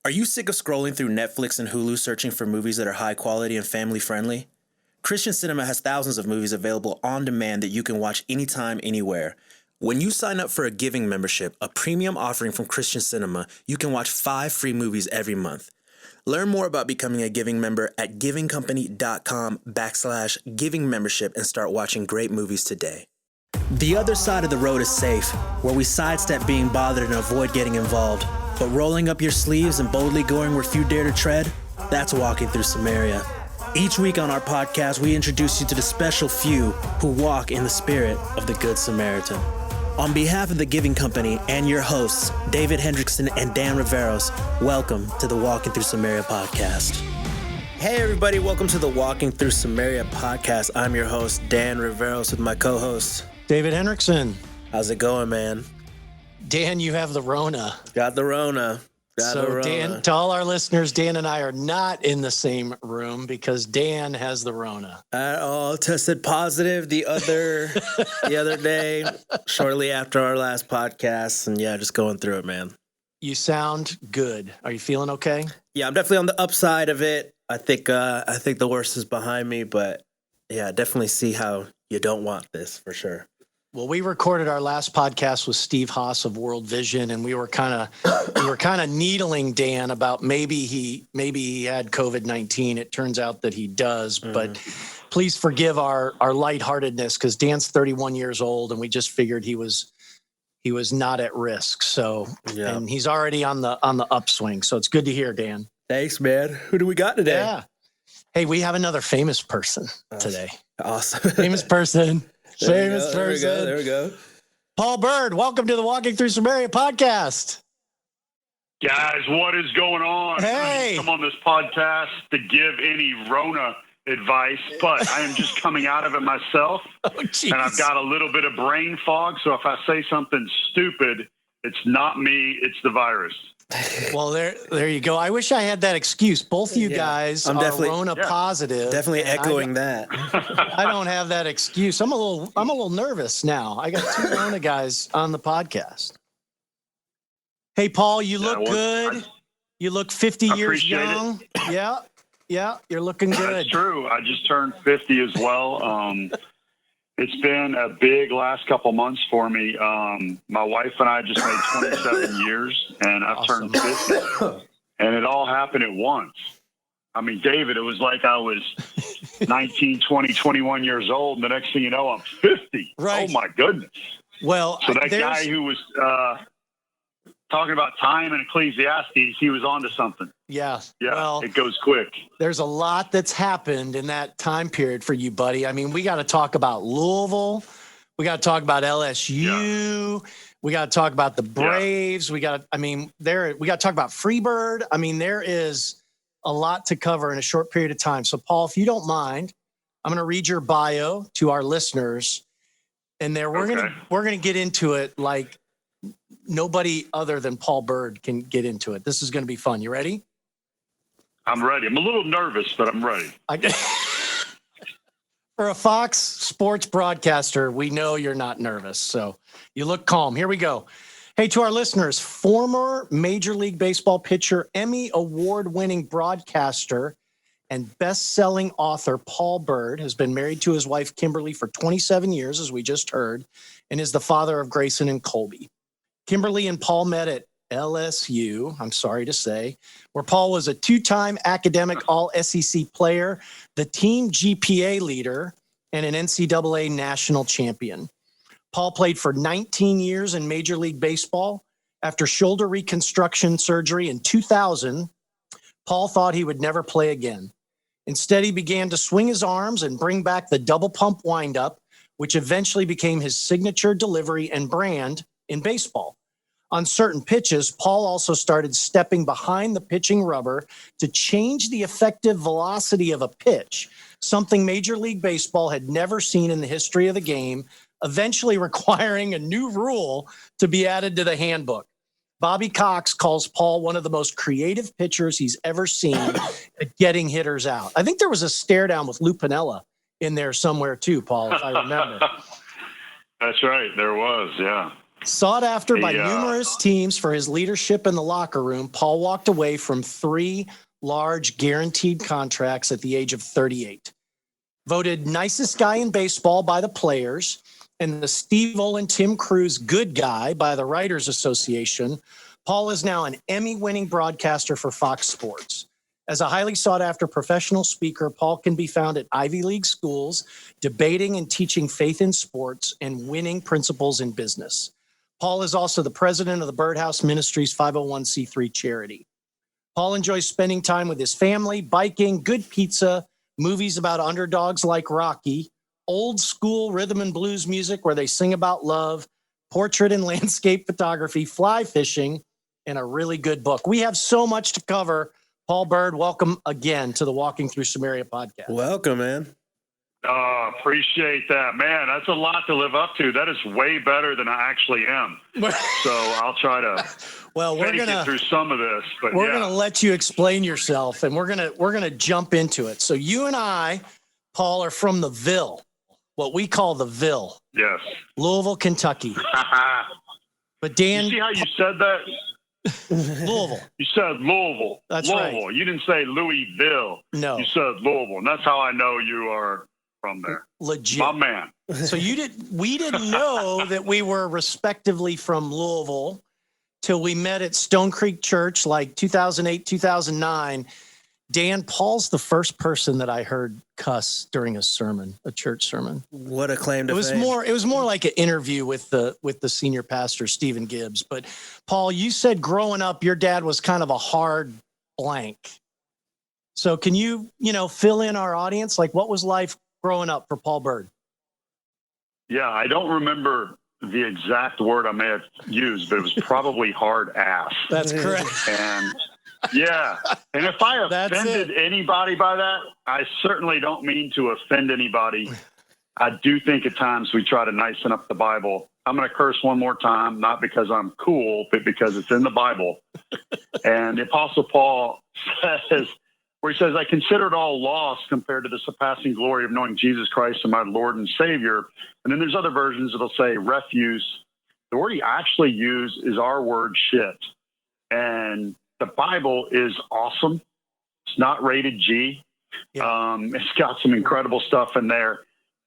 Are you sick of scrolling through Netflix and Hulu searching for movies that are high quality and family friendly? Christian Cinema has thousands of movies available on demand that you can watch anytime, anywhere. When you sign up for a Giving membership, a premium offering from Christian Cinema, you can watch 5 free movies every month. Learn more about becoming a Giving member at givingcompany.com/Giving membership and start watching great movies today. The other side of the road is safe, where we sidestep being bothered and avoid getting involved. But rolling up your sleeves and boldly going where few dare to tread, that's walking through Samaria. Each week on our podcast, we introduce you to the special few who walk in the spirit of the Good Samaritan. On behalf of the Giving Company and your hosts, David Hendrickson and Dan Riveros, welcome to the Walking Through Samaria podcast. Hey everybody, welcome to the Walking Through Samaria podcast. I'm your host, Dan Riveros, with my co-host, David Hendrickson. How's it going, man? Dan, you have the Rona. Got the Rona. Dan, to all our listeners, Dan and I are not in the same room because Dan has the Rona. I all tested positive the other day, shortly after our last podcast, and yeah, just going through it, man. You sound good. Are you feeling okay? Yeah, I'm definitely on the upside of it. I think the worst is behind me, but yeah, I definitely see how you don't want this for sure. Well, we recorded our last podcast with Steve Haas of World Vision, and we were kind of needling Dan about maybe he had COVID-19. It turns out that he does, but please forgive our lightheartedness because Dan's 31 years old, and we just figured he was not at risk. So, yeah. And he's already on the upswing. So it's good to hear, Dan. Thanks, man. Who do we got today? Yeah. Hey, we have another famous person today. Awesome. Famous person. Famous person. There we go. Paul Byrd, welcome to the Walking Through Samaria podcast. Guys, what is going on? Hey. I come on this podcast to give any Rona advice, but I am just coming out of it myself. And I've got a little bit of brain fog, so if I say something stupid, it's not me, it's the virus. Well, there you go. I wish I had that excuse. Both of you guys are Rona positive. Definitely echoing that. I don't have that excuse. I'm a little nervous now. I got 2 Rona guys on the podcast. Hey, Paul, you look good. You look 50 years young. It. Yeah, you're looking good. That's true. I just turned 50 as well. It's been a big last couple months for me. My wife and I just made 27 years, and I've turned 50. And it all happened at once. I mean, David, it was like I was 19, 20, 21 years old, and the next thing you know, I'm 50. Right. Oh, my goodness. Well, so that guy who was talking about time and Ecclesiastes, he was onto something. Yeah. Well, it goes quick. There's a lot that's happened in that time period for you, buddy. I mean, we got to talk about Louisville. We got to talk about LSU. Yeah. We got to talk about the Braves. Yeah. We got to talk about Freebird. I mean, there is a lot to cover in a short period of time. So, Paul, if you don't mind, I'm going to read your bio to our listeners, and we're going to get into it like nobody other than Paul Byrd can get into it. This is going to be fun. You ready? I'm ready. I'm a little nervous, but I'm ready. For a Fox Sports broadcaster, we know you're not nervous, so you look calm. Here we go. Hey, to our listeners, former Major League Baseball pitcher, Emmy award-winning broadcaster, and best-selling author Paul Byrd has been married to his wife, Kimberly, for 27 years, as we just heard, and is the father of Grayson and Colby. Kimberly and Paul met at LSU, I'm sorry to say, where Paul was a 2-time academic All-SEC player, the team GPA leader, and an NCAA national champion. Paul played for 19 years in Major League Baseball. After shoulder reconstruction surgery in 2000, Paul thought he would never play again. Instead, he began to swing his arms and bring back the double pump windup, which eventually became his signature delivery and brand in baseball. On certain pitches, Paul also started stepping behind the pitching rubber to change the effective velocity of a pitch, something Major League Baseball had never seen in the history of the game, eventually requiring a new rule to be added to the handbook. Bobby Cox calls Paul one of the most creative pitchers he's ever seen at getting hitters out. I think there was a stare down with Lou Piniella in there somewhere too, Paul, if I remember. That's right. There was, yeah. Sought after by numerous teams for his leadership in the locker room, Paul walked away from 3 large guaranteed contracts at the age of 38. Voted nicest guy in baseball by the players and the Steve-O and Tim Cruz good guy by the Writers Association, Paul is now an Emmy-winning broadcaster for Fox Sports. As a highly sought-after professional speaker, Paul can be found at Ivy League schools, debating and teaching faith in sports and winning principles in business. Paul is also the president of the Birdhouse Ministries 501c3 charity. Paul enjoys spending time with his family, biking, good pizza, movies about underdogs like Rocky, old school rhythm and blues music where they sing about love, portrait and landscape photography, fly fishing, and a really good book. We have so much to cover. Paul Byrd, welcome again to the Walking Through Samaria podcast. Welcome, man. Appreciate that, man. That's a lot to live up to. That is way better than I actually am. So I'll try to get through some of this. But we're gonna let you explain yourself, and we're gonna jump into it. So you and I, Paul, are from the Ville, what we call the Ville. Yes. Louisville, Kentucky. But Dan, you see how you said that? Louisville. You said Louisville. That's Louisville. right. You didn't say Louisville. No. You said Louisville. And that's how I know you are from there. Legit. My man. So we didn't know that we were respectively from Louisville till we met at Stone Creek Church like 2008, 2009. Dan, Paul's the first person that I heard cuss during a sermon, a church sermon. What a claim to fame. It was more like an interview with the senior pastor, Stephen Gibbs. But Paul, you said growing up, your dad was kind of a hard blank. So can you fill in our audience? Like, what was life growing up for Paul Byrd? Yeah, I don't remember the exact word I may have used, but it was probably hard ass. That's correct. And yeah. And if I offended anybody by that, I certainly don't mean to offend anybody. I do think at times we try to nicen up the Bible. I'm going to curse one more time, not because I'm cool, but because it's in the Bible. And the Apostle Paul says, where he says, I consider it all loss compared to the surpassing glory of knowing Jesus Christ and my Lord and Savior. And then there's other versions that'll say refuse. The word he actually used is our word shit. And the Bible is awesome. It's not rated G. Yeah. It's got some incredible stuff in there.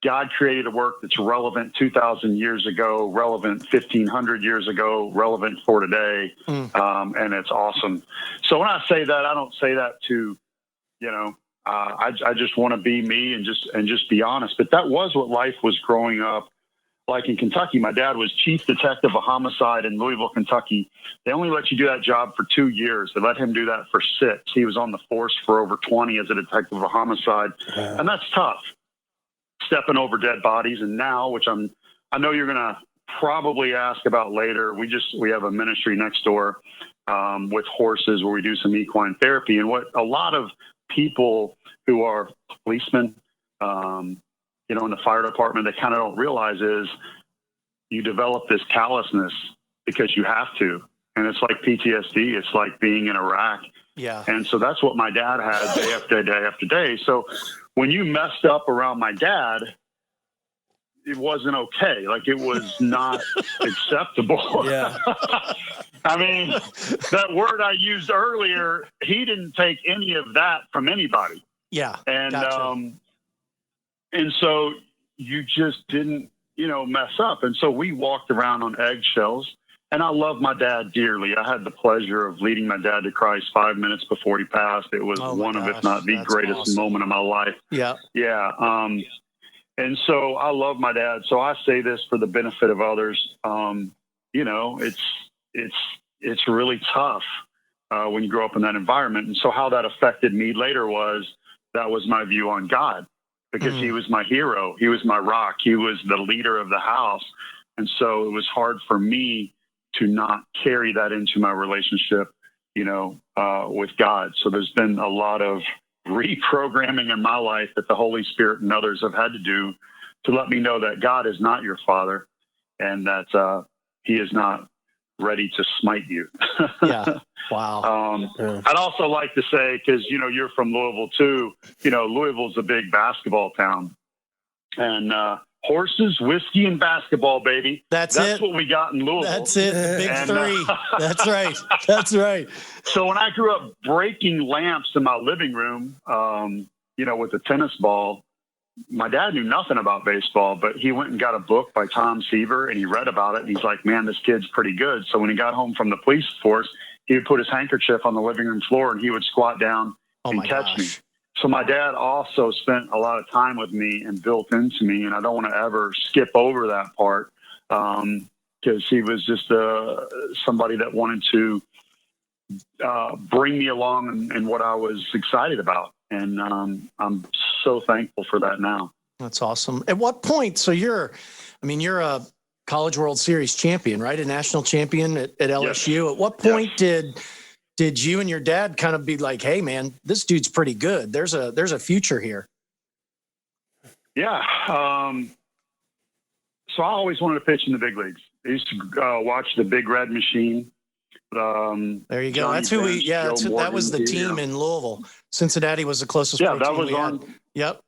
God created a work that's relevant 2,000 years ago, relevant 1,500 years ago, relevant for today, and it's awesome. So when I say that, I don't say that to, I just want to be me and just be honest. But that was what life was growing up like in Kentucky. My dad was chief detective of homicide in Louisville, Kentucky. They only let you do that job for 2 years. They let him do that for 6. He was on the force for over 20 as a detective of homicide. Wow. And that's tough, stepping over dead bodies. And now, which I know you're going to probably ask about later, we have a ministry next door with horses where we do some equine therapy. And what a lot of people who are policemen, in the fire department, they kind of don't realize is you develop this callousness because you have to. And it's like PTSD. It's like being in Iraq. Yeah. And so that's what my dad had day after day after day. So when you messed up around my dad, it wasn't okay. Like, it was not acceptable. Yeah. I mean, that word I used earlier, he didn't take any of that from anybody. Yeah. And, gotcha. And so you just didn't, mess up. And so we walked around on eggshells. And I love my dad dearly. I had the pleasure of leading my dad to Christ 5 minutes before he passed. It was one of, if not the greatest moment of my life. Yeah. Yeah. And so I love my dad. So I say this for the benefit of others. It's really tough when you grow up in that environment. And so how that affected me later that was my view on God. Because he was my hero. He was my rock. He was the leader of the house. And so it was hard for me to not carry that into my relationship, with God. So there's been a lot of reprogramming in my life that the Holy Spirit and others have had to do to let me know that God is not your father and that he is not ready to smite you. Yeah. Wow. I'd also like to say, because, you're from Louisville too, Louisville's a big basketball town. And horses, whiskey, and basketball, baby. That's what we got in Louisville. That's it. The big three. That's right. That's right. So when I grew up breaking lamps in my living room, with a tennis ball, my dad knew nothing about baseball, but he went and got a book by Tom Seaver and he read about it. And he's like, man, this kid's pretty good. So when he got home from the police force, he would put his handkerchief on the living room floor and he would squat down and catch me. So my dad also spent a lot of time with me and built into me, and I don't want to ever skip over that part because he was just somebody that wanted to bring me along in what I was excited about, and I'm so thankful for that now. That's awesome. At what point? So you're a College World Series champion, right? A national champion at LSU. Yes. At what point did you and your dad kind of be like, hey man, this dude's pretty good. There's a future here. Yeah. So I always wanted to pitch in the big leagues. I used to watch the Big Red Machine. There you go. Johnny That's who Bench, that was the team in Louisville. Cincinnati was the closest pro that team was we on. had. Yep.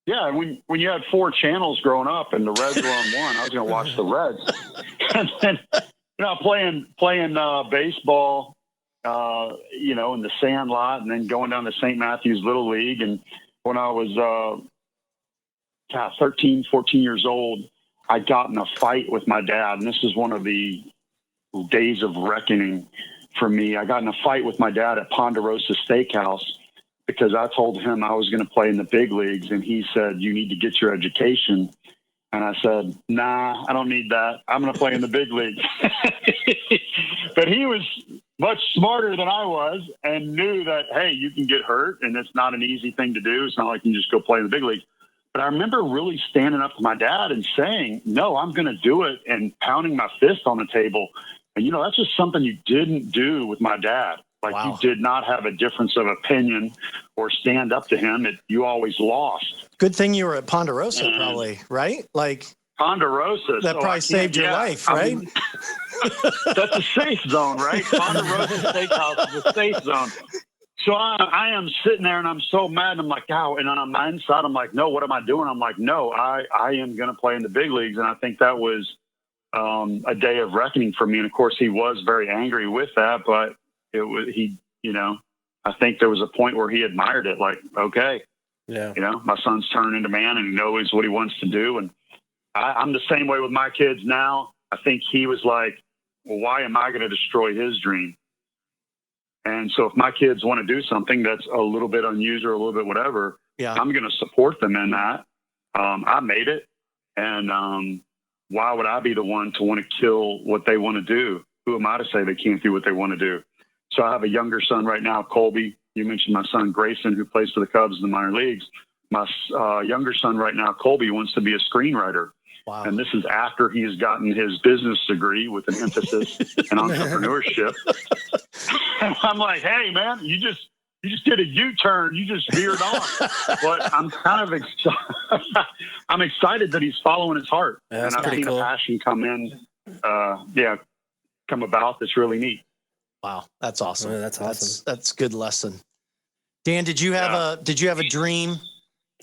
Yeah, when you had 4 channels growing up and the Reds were on one, I was going to watch the Reds. And then, playing baseball, in the sand lot, and then going down to St. Matthew's Little League. And when I was 13, 14 years old, I got in a fight with my dad. And this is one of the days of reckoning for me. I got in a fight with my dad at Ponderosa Steakhouse because I told him I was going to play in the big leagues. And he said, you need to get your education. And I said, nah, I don't need that. I'm going to play in the big leagues. But he was much smarter than I was and knew that, hey, you can get hurt and it's not an easy thing to do. It's not like you can just go play in the big leagues. But I remember really standing up to my dad and saying, no, I'm going to do it, and pounding my fist on the table. And, that's just something you didn't do with my dad. Like, wow. You did not have a difference of opinion or stand up to him. You always lost. Good thing you were at Ponderosa, probably, right? Like Ponderosa. That probably saved your life, right? That's a safe zone, right? Ponderosa Steakhouse is a safe zone. So I am sitting there and I'm so mad. I'm like, oh, and on my inside, I'm like, no, what am I doing? I'm like, no, I am going to play in the big leagues. And I think that was a day of reckoning for me. And of course he was very angry with that, but I think there was a point where he admired it. Like, okay, my son's turning into man and he knows what he wants to do. And I'm the same way with my kids now. I think he was like, well, why am I going to destroy his dream? And so if my kids want to do something that's a little bit unusual, a little bit whatever, I'm going to support them in that. I made it. And why would I be the one to want to kill what they want to do? Who am I to say they can't do what they want to do? So I have a younger son right now, Colby. You mentioned my son, Grayson, who plays for the Cubs in the minor leagues. My younger son right now, Colby, wants to be a screenwriter. Wow. And this is after he's gotten his business degree with an emphasis in entrepreneurship. And I'm like, hey, man, you just did a U-turn. You just veered off. But I'm kind of I'm excited that he's following his heart. Yeah, and I've seen a passion come about that's really neat. Wow, that's awesome. Yeah, that's awesome. That's a good lesson. Dan, did you have a dream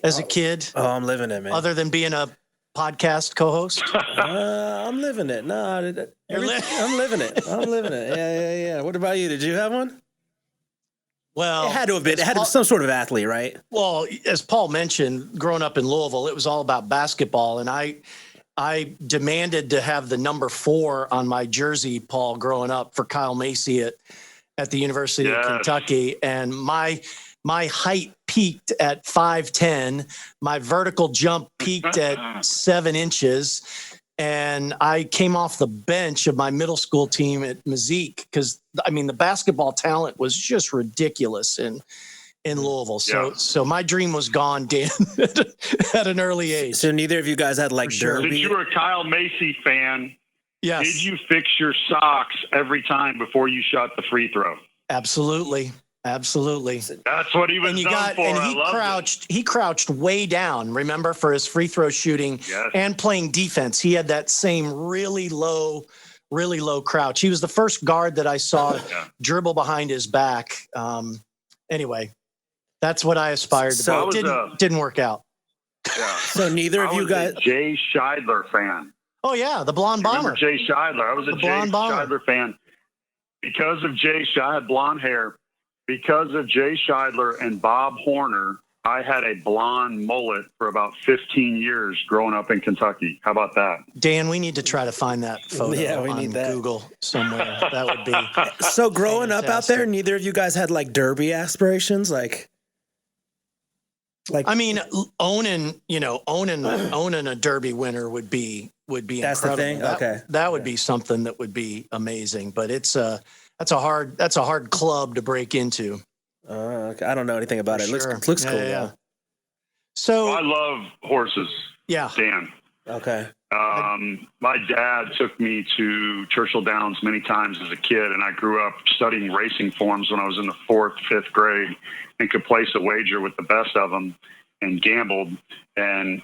as a kid? Oh, I'm living it, man. Other than being a podcast co-host? I'm living it. No, I'm living it. I'm living it. Yeah. What about you? Did you have one? Well, it had to have been. It had to be some sort of athlete, right? Well, as Paul mentioned, growing up in Louisville, it was all about basketball, and I demanded to have the number 4 on my jersey, Paul, growing up for Kyle Macy at the University of Kentucky, and my height peaked at 5'10". My vertical jump peaked at 7 inches. And I came off the bench of my middle school team at Mazik because, the basketball talent was just ridiculous in Louisville. So my dream was gone, Dan, at an early age. So neither of you guys had derby? Since you were a Kyle Macy fan, yes. Did you fix your socks every time before you shot the free throw? Absolutely. That's what he was known for. And he crouched way down, remember, for his free throw shooting and playing defense. He had that same really low crouch. He was the first guard that I saw dribble behind his back. Anyway, that's what I aspired to be. Didn't work out. Yeah. So neither of you guys. A Jay Scheidler fan. Oh yeah, the blonde bomber. Remember Jay Scheidler? I was a Jay Scheidler fan because of Jay Scheidler, blonde hair. Because of Jay Scheidler and Bob Horner, I had a blonde mullet for about 15 years growing up in Kentucky. How about that? Dan, we need to try to find that photo on Google somewhere. That would be so growing up out there, neither of you guys had like derby aspirations, like I mean, owning a derby winner would be that's incredible. the thing. Okay, that would be something that would be amazing. But that's a hard club to break into. Okay. I don't know anything about it. Sure. It looks cool. Yeah. So I love horses. Yeah, Dan. Okay. My dad took me to Churchill Downs many times as a kid, and I grew up studying racing forms when I was in the 4th, 5th grade, and could place a wager with the best of them, and gambled and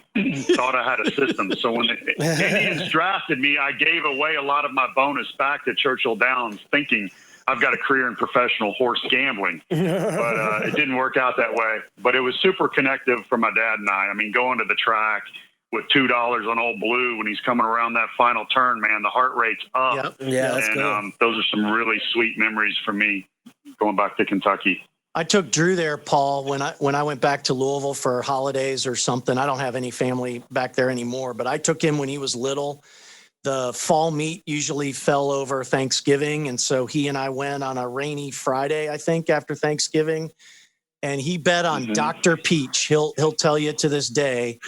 thought I had a system. So when the Indians drafted me, I gave away a lot of my bonus back to Churchill Downs, thinking I've got a career in professional horse gambling. But it didn't work out that way. But it was super connective for my dad and I. I mean, going to the track with $2 on Old Blue when he's coming around that final turn, man, the heart rate's up. Yep. Yeah, that's and those are some really sweet memories for me going back to Kentucky. I took Drew there, Paul, when I went back to Louisville for holidays or something. I don't have any family back there anymore, but I took him when he was little. The fall meet usually fell over Thanksgiving, and so he and I went on a rainy Friday, I think, after Thanksgiving, and he bet on Dr. Peach. He'll tell you to this day,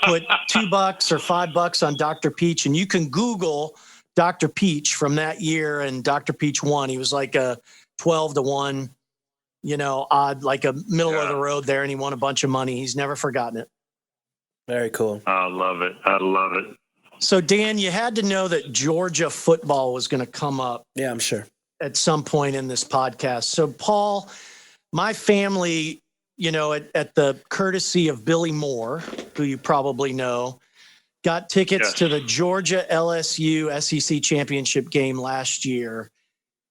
put $2 or $5 on Dr. Peach, and you can Google Dr. Peach from that year, and Dr. Peach won. He was like a 12-1. Odd, like a middle of the road there, and he won a bunch of money. He's never forgotten it. Very cool. I love it. I love it. So, Dan, you had to know that Georgia football was going to come up. Yeah, I'm sure. At some point in this podcast. So, Paul, my family, at the courtesy of Billy Moore, who you probably know, got tickets to the Georgia LSU SEC championship game last year.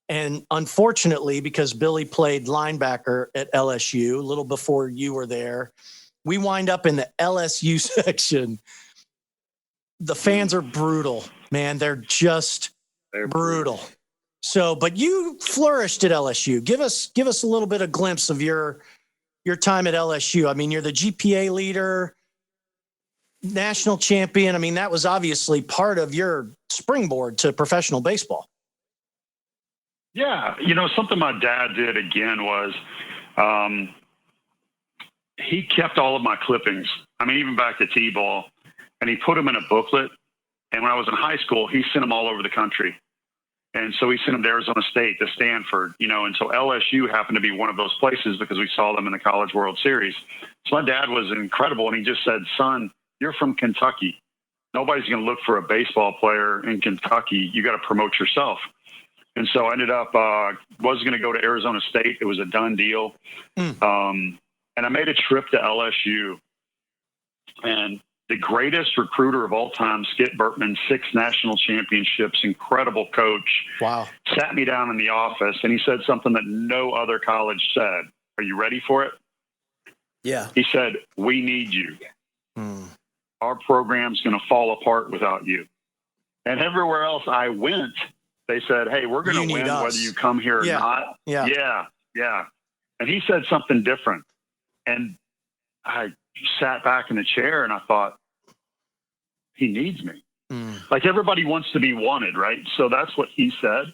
And unfortunately, because Billy played linebacker at LSU a little before you were there, we wind up in the LSU section. The fans are brutal, man. They're brutal. So, but you flourished at LSU. Give us a little bit of glimpse of your time at LSU. I mean, you're the GPA leader, national champion. I mean, that was obviously part of your springboard to professional baseball. Yeah. Something my dad did again was he kept all of my clippings. I mean, even back to T-ball, and he put them in a booklet. And when I was in high school, he sent them all over the country. And so he sent them to Arizona State, to Stanford, and so LSU happened to be one of those places because we saw them in the College World Series. So my dad was incredible. And he just said, son, you're from Kentucky. Nobody's going to look for a baseball player in Kentucky. You got to promote yourself. And so I ended up, was going to go to Arizona State. It was a done deal. And I made a trip to LSU. And the greatest recruiter of all time, Skip Bertman, 6 national championships, incredible coach. Wow. Sat me down in the office, and he said something that no other college said. Are you ready for it? Yeah. He said, we need you. Our program's going to fall apart without you. And everywhere else I went, they said, hey, we're going to win whether you come here or not. Yeah. And he said something different. And I sat back in the chair and I thought, he needs me. Like everybody wants to be wanted, right? So that's what he said.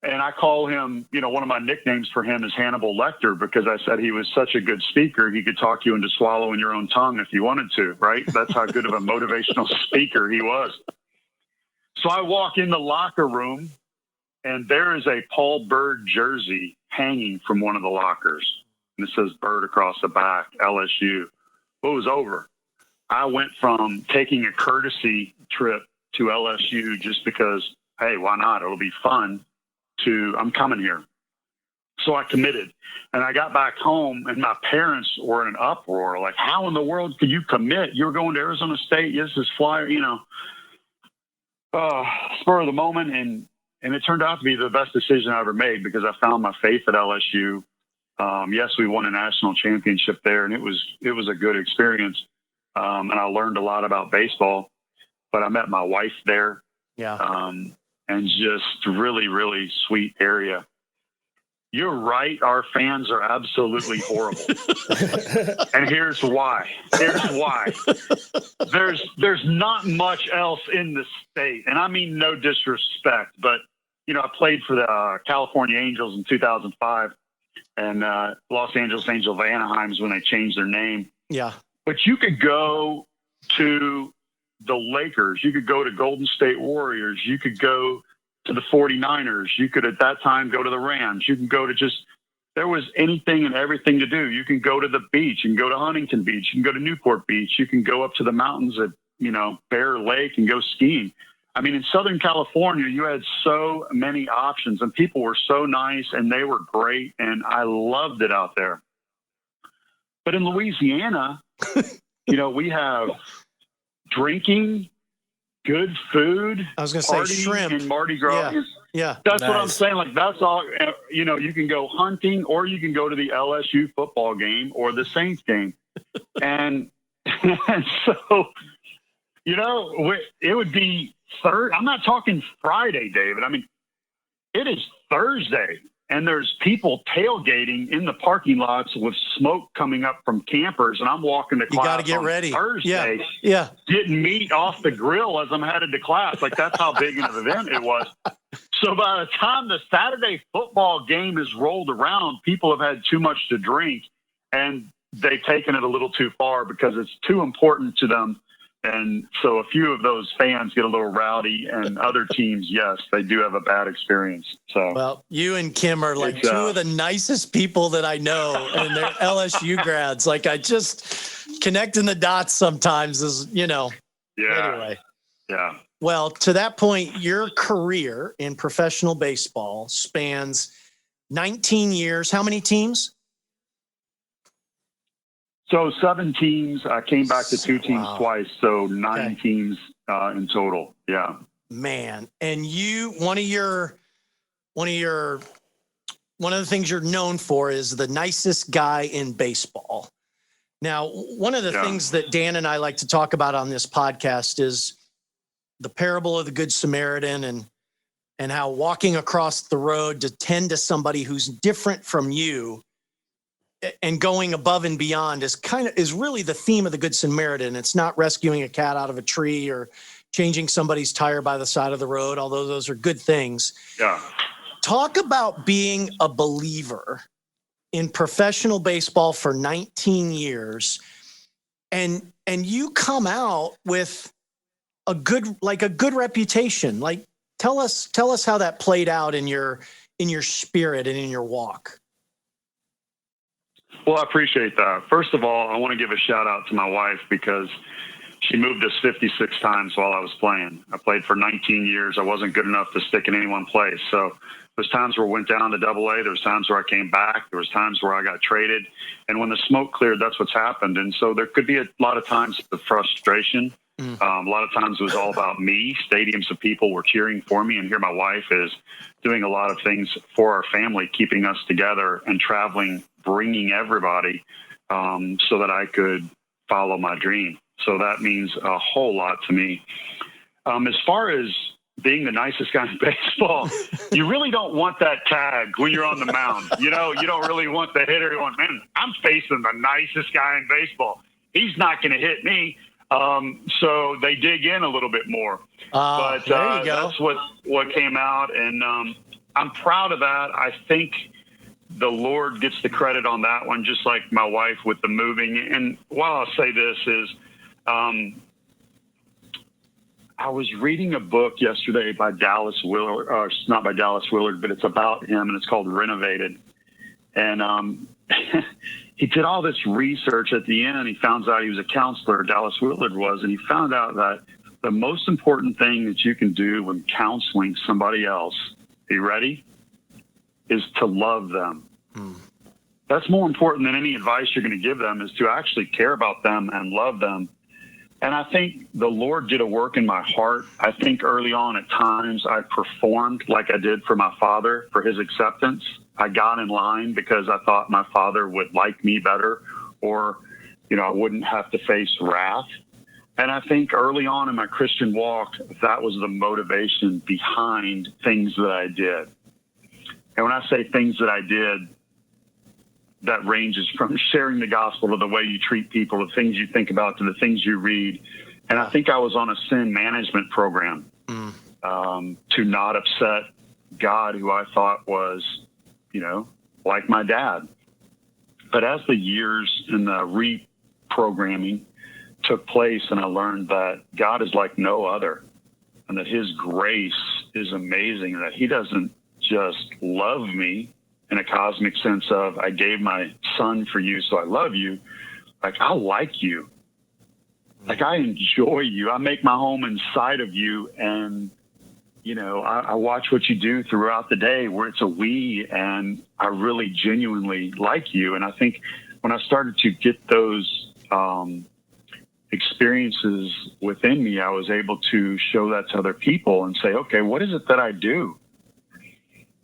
And I call him, one of my nicknames for him is Hannibal Lecter, because I said he was such a good speaker. He could talk you into swallowing your own tongue if you wanted to, right? That's how good of a motivational speaker he was. So I walk in the locker room, and there is a Paul Byrd jersey hanging from one of the lockers. And it says Byrd across the back, LSU. Well, it was over. I went from taking a courtesy trip to LSU just because, hey, why not? It'll be fun, to I'm coming here. So I committed. And I got back home, and my parents were in an uproar. Like, how in the world could you commit? You're going to Arizona State. Yes, this flyer, spur of the moment. And it turned out to be the best decision I ever made, because I found my faith at LSU. Yes, we won a national championship there, and it was a good experience. and I learned a lot about baseball. But I met my wife there. Yeah. And just really, really sweet area. You're right. Our fans are absolutely horrible. And here's why. There's not much else in the state. And I mean, no disrespect, but I played for the California Angels in 2005 and Los Angeles Angels of Anaheim is when they changed their name. Yeah. But you could go to the Lakers. You could go to Golden State Warriors. You could go to the 49ers. You could, at that time, go to the Rams. You can go to there was anything and everything to do. You can go to the beach. You can go to Huntington Beach. You can go to Newport Beach. You can go up to the mountains at, Bear Lake and go skiing. I mean, in Southern California, you had so many options and people were so nice and they were great. And I loved it out there. But in Louisiana, we have drinking, good food. I was going to say shrimp and Mardi Gras. Yeah. That's nice. What I'm saying. Like, that's all, you can go hunting or you can go to the LSU football game or the Saints game. and so, it would be I'm not talking Friday, David. I mean, it is Thursday. And there's people tailgating in the parking lots with smoke coming up from campers. And I'm walking to class. You got to get ready. Thursday, yeah. Getting meat off the grill as I'm headed to class. Like, that's how big of an event it was. So by the time the Saturday football game is rolled around, people have had too much to drink. And they've taken it a little too far because it's too important to them. And so a few of those fans get a little rowdy, and other teams, yes, they do have a bad experience. So, well, you and Kim are like two of the nicest people that I know, and they're LSU grads. Like, I just connecting the dots sometimes is, Yeah. Anyway. Yeah. Well, to that point, your career in professional baseball spans 19 years. How many teams? So 7 teams. I came back to 2 teams twice, so 9 teams in total. Yeah, man. And one of the things you're known for is the nicest guy in baseball. Now, one of the things that Dan and I like to talk about on this podcast is the parable of the Good Samaritan and how walking across the road to tend to somebody who's different from you and going above and beyond is really the theme of the Good Samaritan. It's not rescuing a cat out of a tree or changing somebody's tire by the side of the road, although those are good things. Yeah. Talk about being a believer in professional baseball for 19 years. And you come out with a good reputation. Like, tell us how that played out in your spirit and in your walk. Well, I appreciate that. First of all, I want to give a shout out to my wife because she moved us 56 times while I was playing. I played for 19 years. I wasn't good enough to stick in any one place. So there's times where I went down to AA. There was times where I came back. There was times where I got traded. And when the smoke cleared, that's what's happened. And so there could be a lot of times of frustration. A lot of times it was all about me. Stadiums of people were cheering for me. And here my wife is doing a lot of things for our family, keeping us together and traveling, bringing everybody so that I could follow my dream. So that means a whole lot to me. As far as being the nicest guy in baseball, you really don't want that tag when you're on the mound. You don't really want the hitter going, man, I'm facing the nicest guy in baseball. He's not going to hit me. So they dig in a little bit more. But that's what came out. And I'm proud of that. I think the Lord gets the credit on that one, just like my wife with the moving. And while I'll say this is, I was reading a book yesterday by Dallas Willard. It's not by Dallas Willard, but it's about him, and it's called Renovated. And he did all this research at the end. He found out he was a counselor, Dallas Willard was, and he found out that the most important thing that you can do when counseling somebody else, are you ready, is to love them. That's more important than any advice you're going to give them, is to actually care about them and love them. And I think the Lord did a work in my heart. I think early on at times I performed like I did for my father for his acceptance. I got in line because I thought my father would like me better, or I wouldn't have to face wrath. And I think early on in my Christian walk, that was the motivation behind things that I did. And when I say things that I did, that ranges from sharing the gospel to the way you treat people, the things you think about, to the things you read. And I think I was on a sin management program to not upset God, who I thought was, like my dad. But as the years in the reprogramming took place, and I learned that God is like no other, and that his grace is amazing, and that he doesn't just love me in a cosmic sense of, I gave my son for you, so I love you. Like, I like you. Like, I enjoy you. I make my home inside of you. And, I watch what you do throughout the day, where it's a we, and I really genuinely like you. And I think when I started to get those experiences within me, I was able to show that to other people and say, okay, what is it that I do?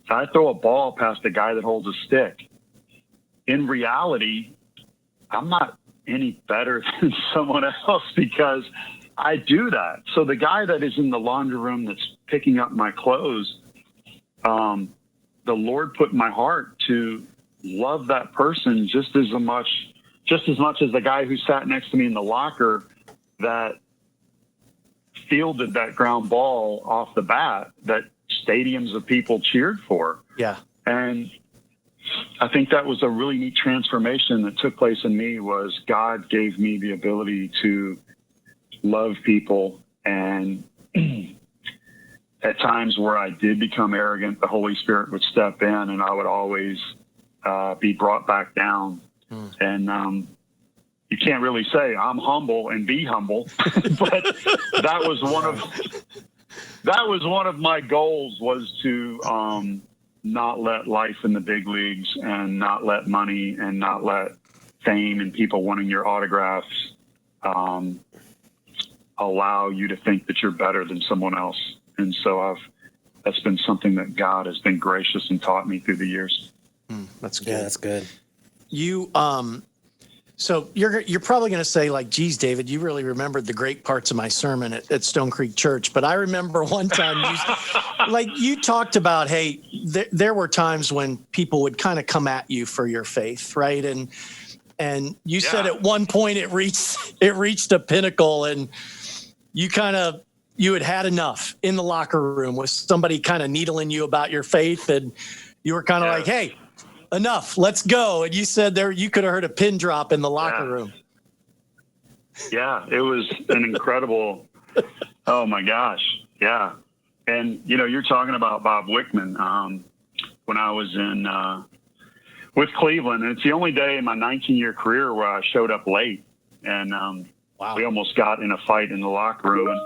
I throw a ball past a guy that holds a stick. In reality, I'm not any better than someone else because I do that. So the guy that is in the laundry room that's picking up my clothes, the Lord put in my heart to love that person just as much as the guy who sat next to me in the locker that fielded that ground ball off the bat that stadiums of people cheered for. Yeah. And I think that was a really neat transformation that took place in me. Was God gave me the ability to love people. And at times where I did become arrogant, the Holy Spirit would step in, and I would always be brought back down. And you can't really say I'm humble and be humble, but that was one of my goals, was to not let life in the big leagues, and not let money, and not let fame and people wanting your autographs allow you to think that you're better than someone else. And so that's been something that God has been gracious and taught me through the years. That's good. Yeah, that's good. You, so you're probably going to say, like, geez, David, you really remembered the great parts of my sermon at Stone Creek Church. But I remember one time you talked about, hey, there were times when people would kind of come at you for your faith, right? And you said at one point it reached a pinnacle, and you had enough in the locker room with somebody kind of needling you about your faith, and you were kind of like, hey, enough, let's go. And you said you could have heard a pin drop in the locker room. Yeah, it was an incredible, oh my gosh. Yeah. And, you're talking about Bob Wickman. When I was with Cleveland, and it's the only day in my 19-year career where I showed up late, and we almost got in a fight in the locker room. And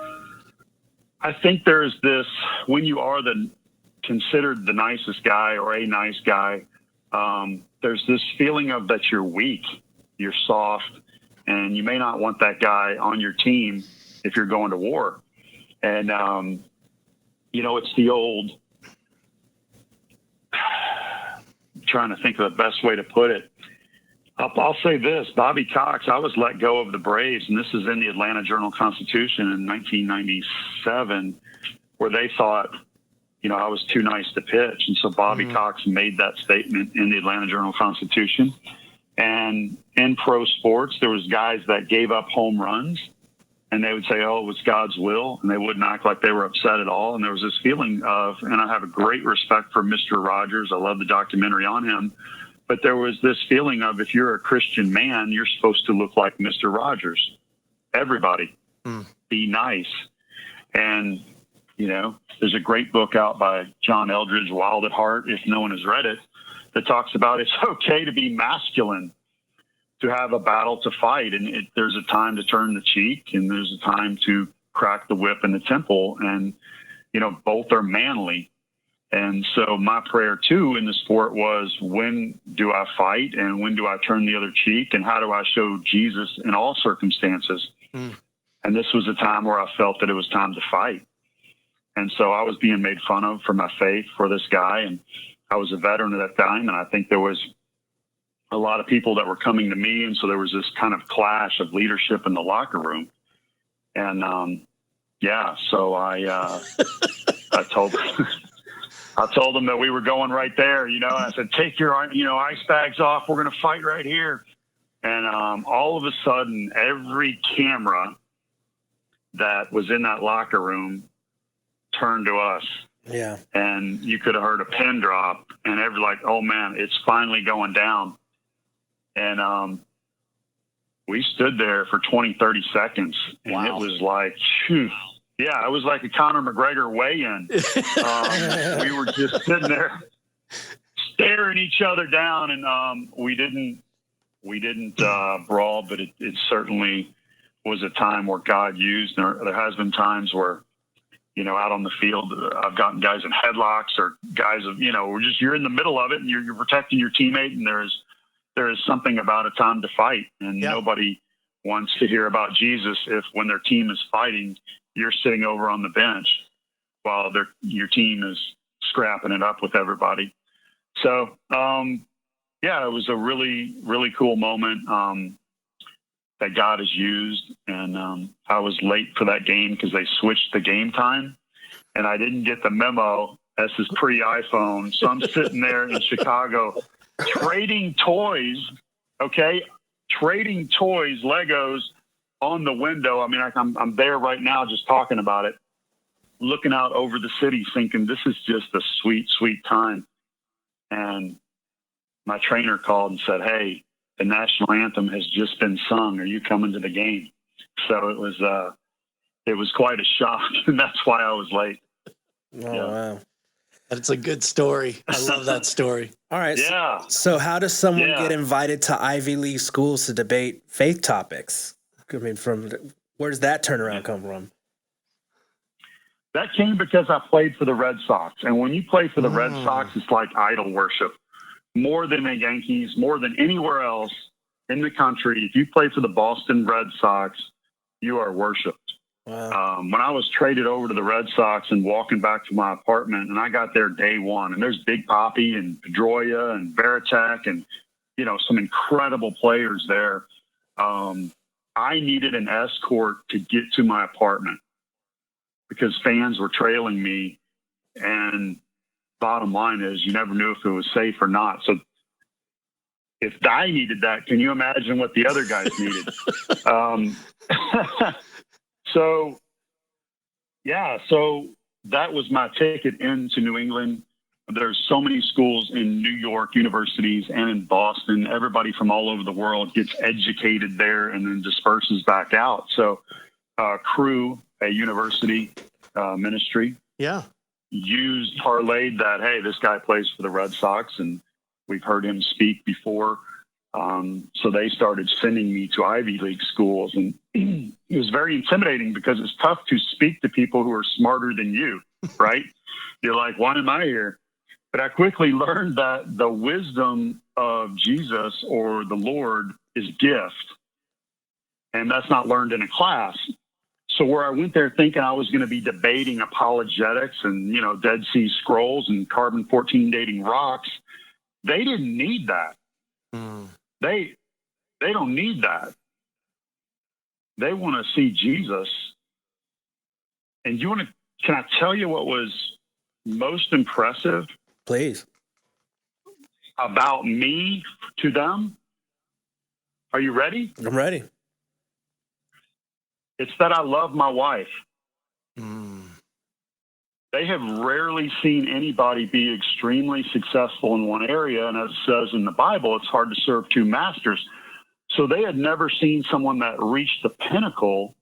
I think there's this, when you are considered the nicest guy or a nice guy, there's this feeling of that you're weak, you're soft, and you may not want that guy on your team if you're going to war. And, it's the old, trying to think of the best way to put it. I'll say this, Bobby Cox, I was let go of the Braves, and this is in the Atlanta Journal-Constitution in 1997, where they thought, I was too nice to pitch. And so Bobby Cox made that statement in the Atlanta Journal-Constitution. And in pro sports, there was guys that gave up home runs, and they would say, oh, it was God's will, and they wouldn't act like they were upset at all. And there was this feeling of, and I have a great respect for Mr. Rogers. I love the documentary on him. But there was this feeling of, if you're a Christian man, you're supposed to look like Mr. Rogers. Everybody. Be nice. And, there's a great book out by John Eldridge, Wild at Heart, if no one has read it, that talks about it's okay to be masculine, to have a battle to fight. And there's a time to turn the cheek, and there's a time to crack the whip in the temple. And, both are manly. And so my prayer too in the sport was, when do I fight, and when do I turn the other cheek, and how do I show Jesus in all circumstances? And this was a time where I felt that it was time to fight. And so I was being made fun of for my faith for this guy. And I was a veteran at that time. And I think there was a lot of people that were coming to me. And so there was this kind of clash of leadership in the locker room. And, so I told them that we were going right there, and I said, take your, ice bags off. We're going to fight right here. And all of a sudden, every camera that was in that locker room turned to us. Yeah. And you could have heard a pin drop, and oh man, it's finally going down. And we stood there for 20, 30 seconds, and Wow. It was like, phew. Yeah, it was like a Conor McGregor weigh-in. We were just sitting there staring each other down, and we didn't brawl, but it certainly was a time where God used. There has been times where, out on the field, I've gotten guys in headlocks, or guys you're in the middle of it and you're protecting your teammate, and there is something about a time to fight, and nobody wants to hear about Jesus if, when their team is fighting, you're sitting over on the bench while your team is scrapping it up with everybody. So, it was a really, really cool moment that God has used. And I was late for that game because they switched the game time, and I didn't get the memo. This is pre-iPhone. So I'm sitting there in Chicago trading toys, Legos on the window. I mean, I'm there right now just talking about it, looking out over the city thinking this is just a sweet, sweet time. And my trainer called and said, hey, the national anthem has just been sung. Are you coming to the game? So it was quite a shock, and that's why I was late. Wow. That's a good story. I love that story. All right. Yeah. So how does someone get invited to Ivy League schools to debate faith topics? I mean, where does that turnaround come from? That came because I played for the Red Sox. And when you play for the Red Sox, it's like idol worship. More than the Yankees, more than anywhere else in the country. If you play for the Boston Red Sox, you are worshiped. Wow. When I was traded over to the Red Sox and walking back to my apartment, and I got there day one, and there's Big Papi and Pedroia and Veritek and, some incredible players there. I needed an escort to get to my apartment because fans were trailing me, and bottom line is you never knew if it was safe or not. So if I needed that, can you imagine what the other guys needed? So that was my ticket into New England. There's so many schools in New York, universities, and in Boston. Everybody from all over the world gets educated there and then disperses back out. So Crew, a university ministry, parlayed that, hey, this guy plays for the Red Sox, and we've heard him speak before. So they started sending me to Ivy League schools, and it was very intimidating because it's tough to speak to people who are smarter than you, right? You're like, why am I here? But I quickly learned that the wisdom of Jesus or the Lord is gift, and that's not learned in a class. So where I went there thinking I was going to be debating apologetics and, Dead Sea Scrolls and carbon-14 dating rocks, they didn't need that. They don't need that. They want to see Jesus. And can I tell you what was most impressive? Please. About me to them? Are you ready? I'm ready. It's that I love my wife. They have rarely seen anybody be extremely successful in one area. And as it says in the Bible, it's hard to serve two masters. So they had never seen someone that reached the pinnacle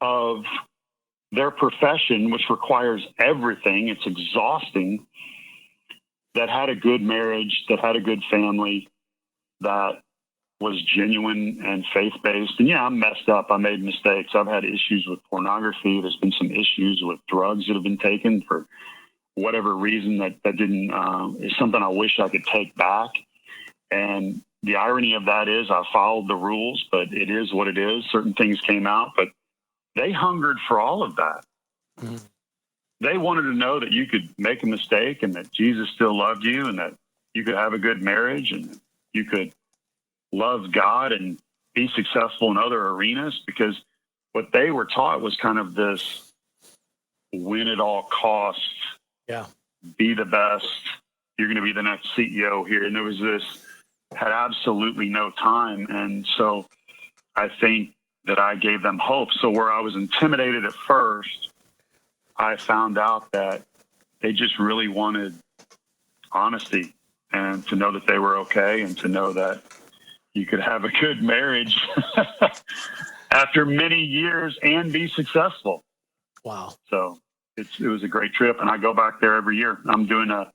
of their profession, which requires everything. It's exhausting. That had a good marriage, that had a good family, that was genuine and faith-based. And I'm messed up. I made mistakes. I've had issues with pornography. There's been some issues with drugs that have been taken for whatever reason that didn't, is something I wish I could take back. And the irony of that is I followed the rules, but it is what it is. Certain things came out, but they hungered for all of that. They wanted to know that you could make a mistake and that Jesus still loved you and that you could have a good marriage and you could love God and be successful in other arenas, because what they were taught was kind of this win at all costs. Yeah. Be the best. You're going to be the next CEO here. And there was this, had absolutely no time. And so I think that I gave them hope. So where I was intimidated at first, I found out that they just really wanted honesty and to know that they were okay and to know that you could have a good marriage after many years and be successful. Wow. So it was a great trip, and I go back there every year. I'm doing a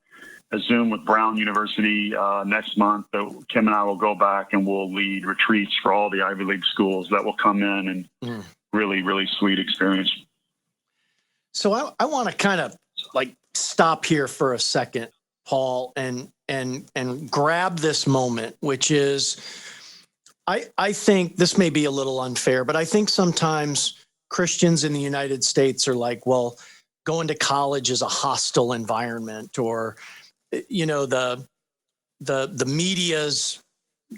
Zoom with Brown University next month. Kim and I will go back and we'll lead retreats for all the Ivy League schools that will come in, and really, really sweet experience. So I want to kind of like stop here for a second, Paul, and grab this moment, which is, I think this may be a little unfair, but I think sometimes Christians in the United States are like, well, going to college is a hostile environment, or, you know, the media's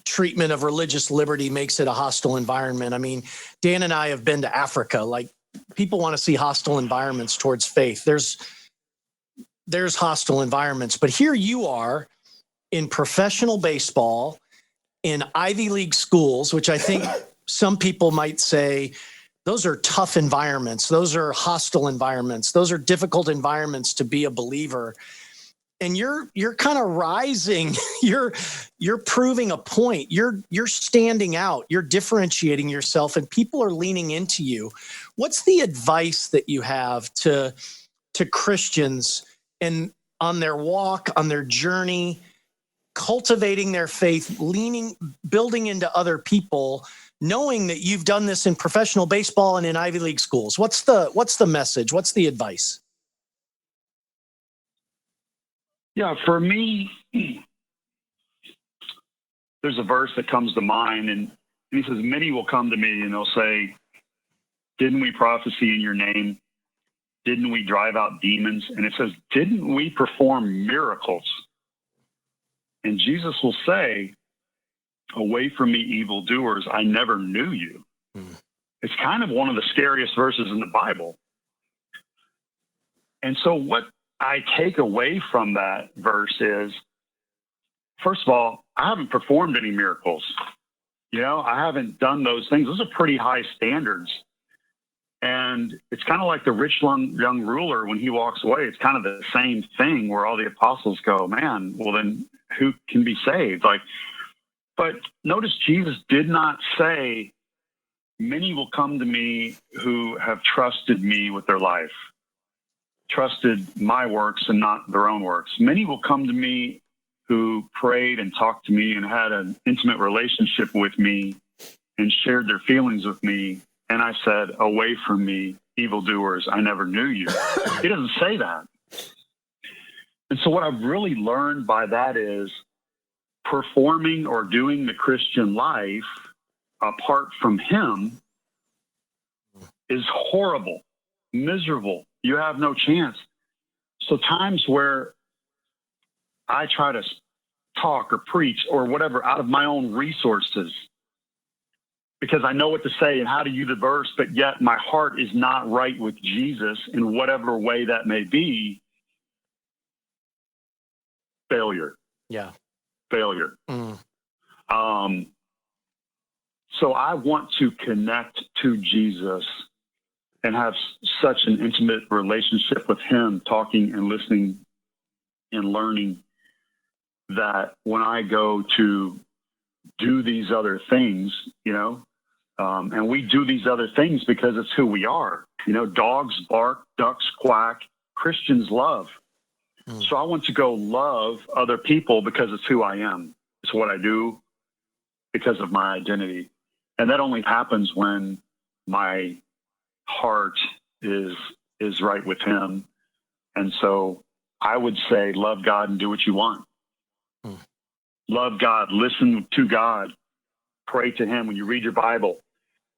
treatment of religious liberty makes it a hostile environment. I mean, Dan and I have been to Africa. Like, people want to see hostile environments towards faith. There's hostile environments, but here you are in professional baseball, in Ivy League schools, which I think some people might say those are tough environments. Those are hostile environments. Those are difficult environments to be a believer. And you're kind of rising. You're proving a point. You're standing out. You're differentiating yourself, and people are leaning into you. What's the advice that you have to Christians and on their walk, on their journey, cultivating their faith, building into other people, knowing that you've done this in professional baseball and in Ivy League schools? What's the message? What's the advice? Yeah, for me, there's a verse that comes to mind, and he says, many will come to me and they'll say, didn't we prophesy in your name? Didn't we drive out demons? And it says, didn't we perform miracles? And Jesus will say, away from me, evildoers, I never knew you. It's kind of one of the scariest verses in the Bible. And so what I take away from that verse is, first of all, I haven't performed any miracles. You know, I haven't done those things. Those are pretty high standards. And it's kind of like the rich young ruler when he walks away. It's kind of the same thing where all the apostles go, man, well, then who can be saved? But notice Jesus did not say, many will come to me who have trusted me with their life, trusted my works and not their own works. Many will come to me who prayed and talked to me and had an intimate relationship with me and shared their feelings with me. And I said, away from me, evildoers, I never knew you. He doesn't say that. And so what I've really learned by that is performing or doing the Christian life apart from him is horrible, miserable. You have no chance. So times where I try to talk or preach or whatever out of my own resources, because I know what to say and how to use the verse, but yet my heart is not right with Jesus in whatever way that may be, failure. Yeah. Failure. So I want to connect to Jesus and have such an intimate relationship with him, talking and listening and learning, that when I go to do these other things, you know, and we do these other things because it's who we are. You know, dogs bark, ducks quack, Christians love. So I want to go love other people because it's who I am. It's what I do because of my identity. And that only happens when my heart is right with him. And so I would say, love God and do what you want. Love God, listen to God, pray to him. When you read your Bible,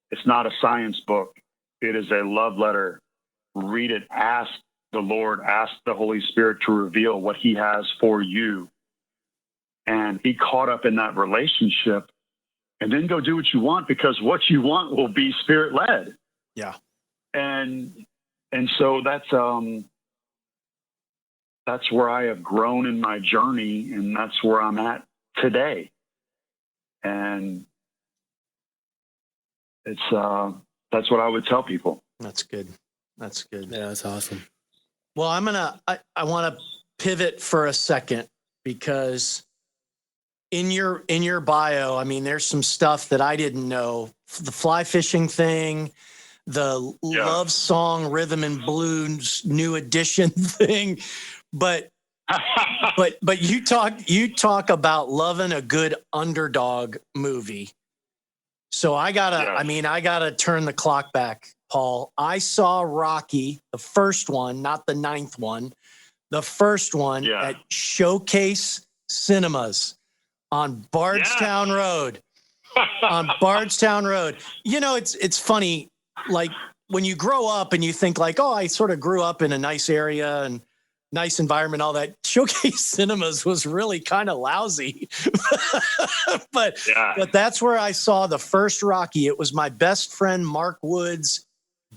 it's not a science book. It is a love letter. Read it. Ask the Lord, ask the Holy Spirit to reveal what he has for you. and be caught up in that relationship and then go do what you want, because what you want will be spirit led. Yeah. And so that's where I have grown in my journey, and that's where I'm at today. And it's, that's what I would tell people. That's good. That's good. Yeah, that's awesome. Well, I want to pivot for a second, because in your bio, I mean, there's some stuff that I didn't know. The fly fishing thing, the love song, rhythm and blues, new edition thing. But you talk about loving a good underdog movie. So I gotta turn the clock back, Paul. I saw Rocky, the first one, not the ninth one, the first one at Showcase Cinemas on Bardstown Road. On Bardstown Road. You know, it's funny, like when you grow up and you think like, oh, I sort of grew up in a nice area and nice environment, all that. Showcase Cinemas was really kind of lousy. but that's where I saw the first Rocky. It was my best friend Mark Wood's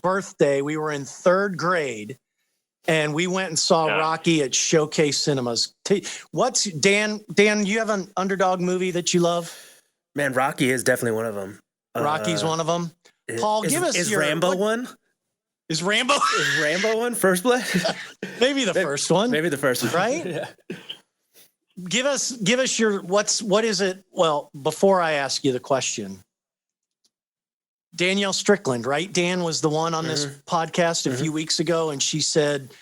birthday. We were in third grade, and we went and saw Rocky at Showcase Cinemas. What's Dan, you have an underdog movie that you love? Man, Rocky is definitely one of them. Rocky's one of them. Paul, give us is Rambo one? Is Rambo one First Blood? Maybe the first one. Maybe the first one. Right? Yeah. Give us your what is it? Well, before I ask you the question, Danielle Strickland, right? Dan was the one on this podcast a few weeks ago, and she said,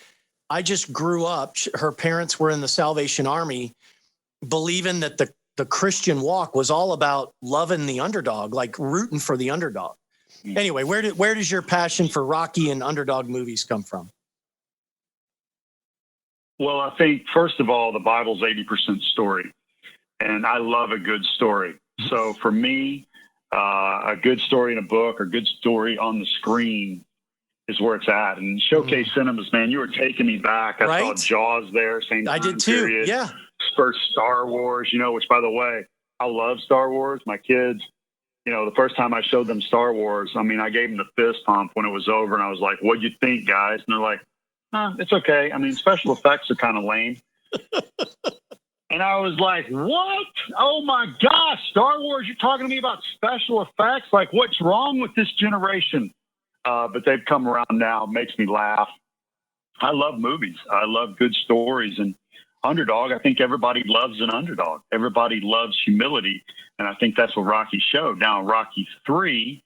I just grew up, her parents were in the Salvation Army, believing that the Christian walk was all about loving the underdog, like rooting for the underdog. Anyway, where does your passion for Rocky and underdog movies come from? Well, I think, first of all, the Bible's 80% story, and I love a good story. So for me, a good story in a book or good story on the screen is where it's at. And Showcase Cinemas, man, you were taking me back. I saw Jaws there, same time I did too, period. yeah. First Star Wars, which, by the way, I love Star Wars. My kids, the first time I showed them Star Wars, I mean, I gave them the fist pump when it was over, and I was like, what'd you think, guys? And they're like, it's okay. I mean, special effects are kind of lame. And I was like, what? Oh, my gosh, Star Wars, you're talking to me about special effects? Like, what's wrong with this generation? But they've come around now. It makes me laugh. I love movies. I love good stories. And underdog, I think everybody loves an underdog. Everybody loves humility. And I think that's what Rocky showed. Now, Rocky 3,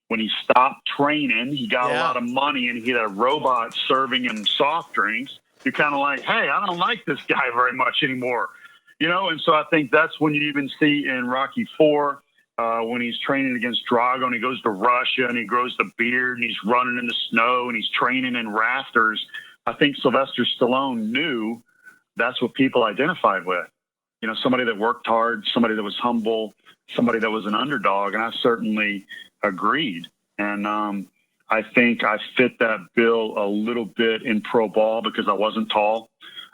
when he stopped training, he got a lot of money, and he had a robot serving him soft drinks. You're kind of like, hey, I don't like this guy very much anymore. And so I think that's when you even see in Rocky 4, when he's training against Drago, and he goes to Russia, and he grows the beard, and he's running in the snow, and he's training in rafters. I think Sylvester Stallone knew that's what people identified with. Somebody that worked hard, somebody that was humble, somebody that was an underdog. And I certainly agreed. And I think I fit that bill a little bit in pro ball because I wasn't tall.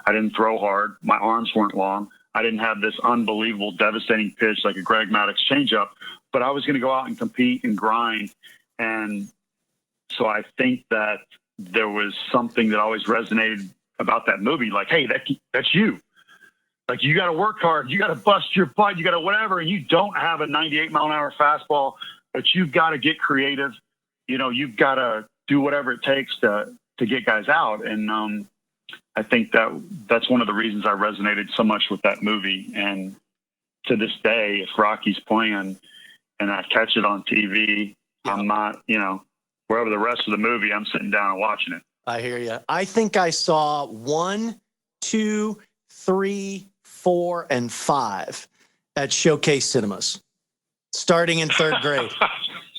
I didn't throw hard. My arms weren't long. I didn't have this unbelievable, devastating pitch like a Greg Maddux changeup, but I was going to go out and compete and grind. And so I think that there was something that always resonated about that movie. Like, hey, that's you. Like, you got to work hard. You got to bust your butt. You got to whatever. And you don't have a 98-mile-an-hour fastball, but you've got to get creative. You've got to do whatever it takes to get guys out. And I think that's one of the reasons I resonated so much with that movie. And to this day, if Rocky's playing and I catch it on TV, I'm not, wherever the rest of the movie, I'm sitting down and watching it. I hear you. I think I saw 1, 2, 3, 4, and 5 at Showcase Cinemas, starting in third grade.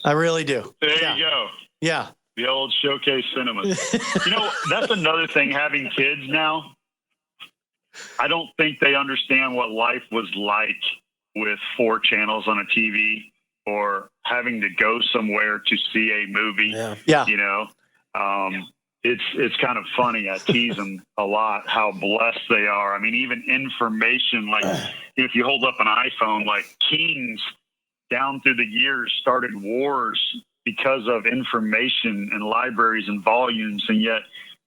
I really do. There you go. Yeah. The old Showcase Cinemas. That's another thing, having kids now. I don't think they understand what life was like with 4 channels on a TV or having to go somewhere to see a movie. Yeah. it's kind of funny. I tease them a lot how blessed they are. I mean, even information, like if you hold up an iPhone, like kings down through the years started wars because of information and libraries and volumes, and yet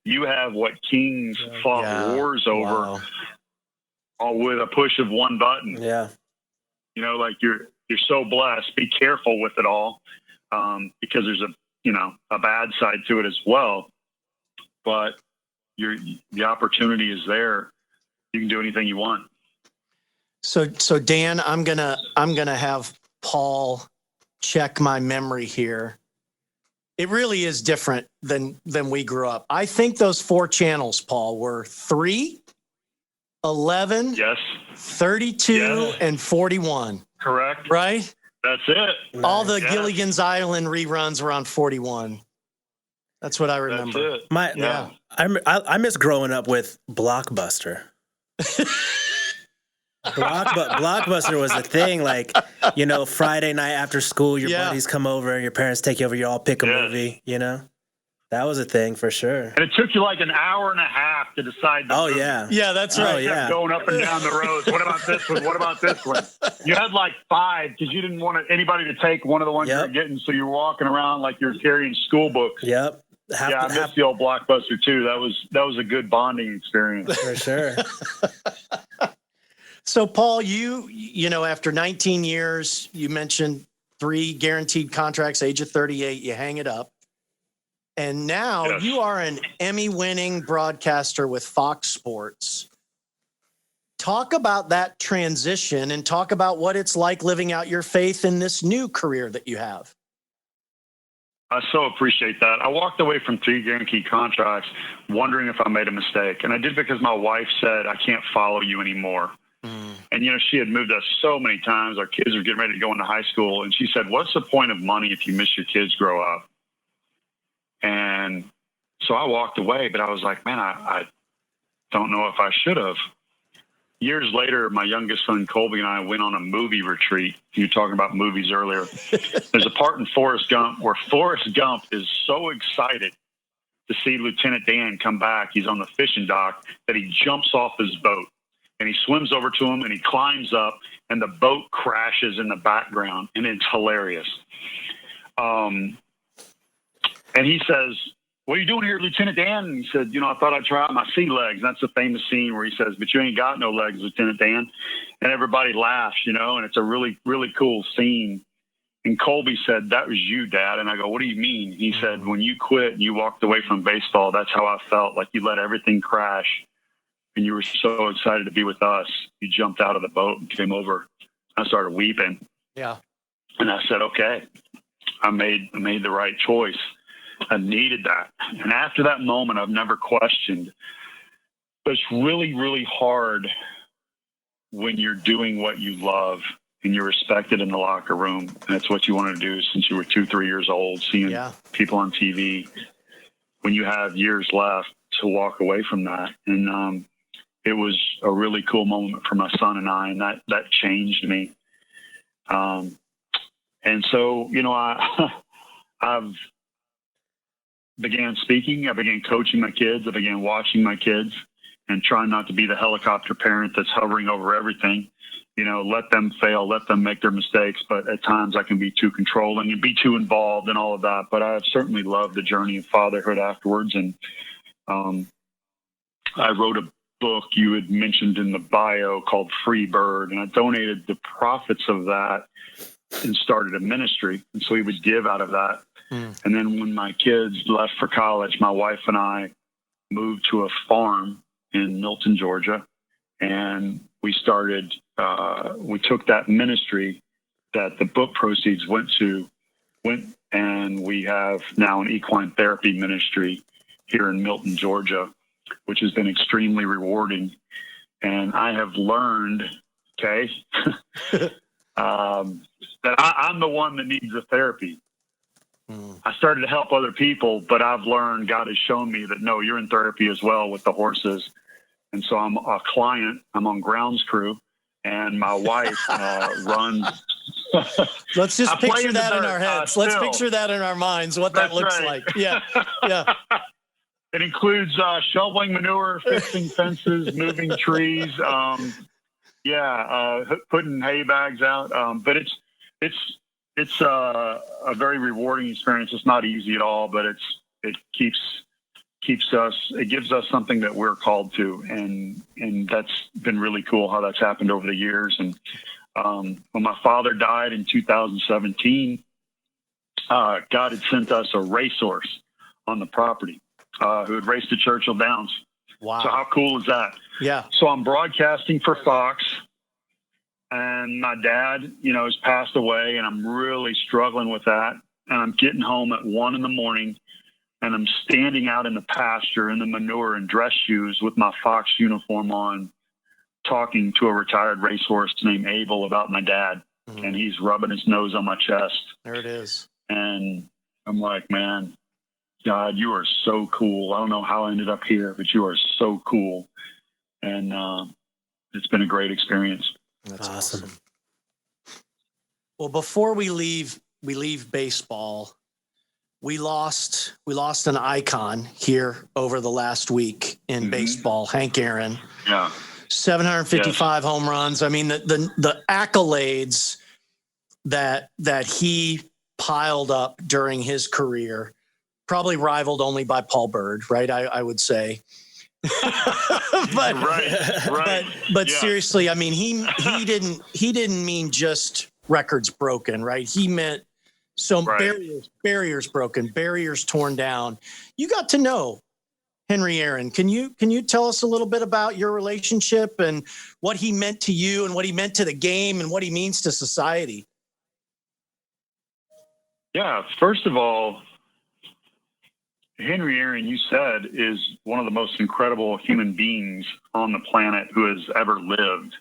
you have what kings fought wars over all with a push of one button. Yeah. You know, like you're so blessed. Be careful with it all, because there's a bad side to it as well. But the opportunity is there. You can do anything you want. So Dan, I'm gonna have Paul check my memory here. It really is different than we grew up. I think those 4 channels, Paul, were 3, 11, yes, 32, and 41. Correct. Right? That's it. All the Gilligan's Island reruns were on 41. That's what I remember. That's it. I miss growing up with Blockbuster. Blockbuster was the thing. Like, Friday night after school, your buddies come over, your parents take you over, you all pick a movie. That was a thing for sure. And it took you like an hour and a half to decide. Yeah, that's right. Yeah, going up and down the roads. What about this one? What about this one? You had like 5 because you didn't want anybody to take one of the ones you were getting, so you're walking around like you're carrying school books. Yep. I miss the old Blockbuster too. That was a good bonding experience for sure. So Paul, you after 19 years, you mentioned 3 guaranteed contracts, age of 38, you hang it up. And now you are an Emmy-winning broadcaster with Fox Sports. Talk about that transition and talk about what it's like living out your faith in this new career that you have. I so appreciate that. I walked away from 3 guaranteed contracts wondering if I made a mistake. And I did because my wife said, I can't follow you anymore. And, she had moved us so many times. Our kids were getting ready to go into high school. And she said, what's the point of money if you miss your kids grow up? And so I walked away, but I was like, man, I don't know if I should have. Years later, my youngest son, Colby, and I went on a movie retreat. You were talking about movies earlier. There's a part in Forrest Gump where Forrest Gump is so excited to see Lieutenant Dan come back. He's on the fishing dock that he jumps off his boat and he swims over to him and he climbs up and the boat crashes in the background and it's hilarious. And he says, what are you doing here, Lieutenant Dan? And he said, I thought I'd try out my sea legs. That's the famous scene where he says, but you ain't got no legs, Lieutenant Dan. And everybody laughs, and it's a really, really cool scene. And Colby said, that was you, Dad. And I go, what do you mean? He said, when you quit and you walked away from baseball, that's how I felt. Like you let everything crash and you were so excited to be with us. You jumped out of the boat and came over. I started weeping. Yeah. And I said, okay, I made the right choice. I needed that. And after that moment, I've never questioned. But it's really, really hard when you're doing what you love and you're respected in the locker room. And that's what you want to do since you were 2-3 years old, seeing people on TV. When you have years left to walk away from that. And it was a really cool moment for my son and I, and that changed me. And so, I've began speaking. I began coaching my kids. I began watching my kids and trying not to be the helicopter parent that's hovering over everything. Let them fail, let them make their mistakes. But at times I can be too controlling and be too involved in all of that. But I've certainly loved the journey of fatherhood afterwards. And I wrote a book you had mentioned in the bio called Free Byrd. And I donated the profits of that and started a ministry. And so we would give out of that. And then when my kids left for college, my wife and I moved to a farm in Milton, Georgia. And we started, we took that ministry that the book proceeds went, and we have now an equine therapy ministry here in Milton, Georgia, which has been extremely rewarding. And I have learned, that I'm the one that needs the therapy. I started to help other people, but I've learned, God has shown me that, no, you're in therapy as well with the horses. And so I'm a client, I'm on grounds crew, and my wife runs. Let's just picture that in our heads. Let's picture that in our minds, what that looks like. Yeah. Yeah. It includes shoveling manure, fixing fences, moving trees. Putting hay bags out. But it's a very rewarding experience. It's not easy at all, but it gives us something that we're called to, and that's been really cool how that's happened over the years. And when my father died in 2017, God had sent us a racehorse on the property who had raced at Churchill Downs. Wow. So how cool is that? Yeah. So I'm broadcasting for Fox, and my dad, has passed away, and I'm really struggling with that. And I'm getting home at 1 a.m, and I'm standing out in the pasture in the manure and dress shoes with my Fox uniform on, talking to a retired racehorse named Abel about my dad. Mm-hmm. And he's rubbing his nose on my chest. There it is. And I'm like, man, God, you are so cool. I don't know how I ended up here, but you are so cool. And it's been a great experience. That's awesome. Well, before we leave baseball, we lost an icon here over the last week in baseball, Hank Aaron. Yeah. 755 home runs. I mean, the accolades that he piled up during his career, probably rivaled only by Paul Byrd, right? I would say. but right. Seriously, I mean, he didn't mean just records broken, right? He meant barriers broken, barriers torn down. You got to know Henry Aaron. Can you tell us a little bit about your relationship and what he meant to you and what he meant to the game and what he means to society? Yeah, first of all, Henry Aaron, you said, is one of the most incredible human beings on the planet who has ever lived,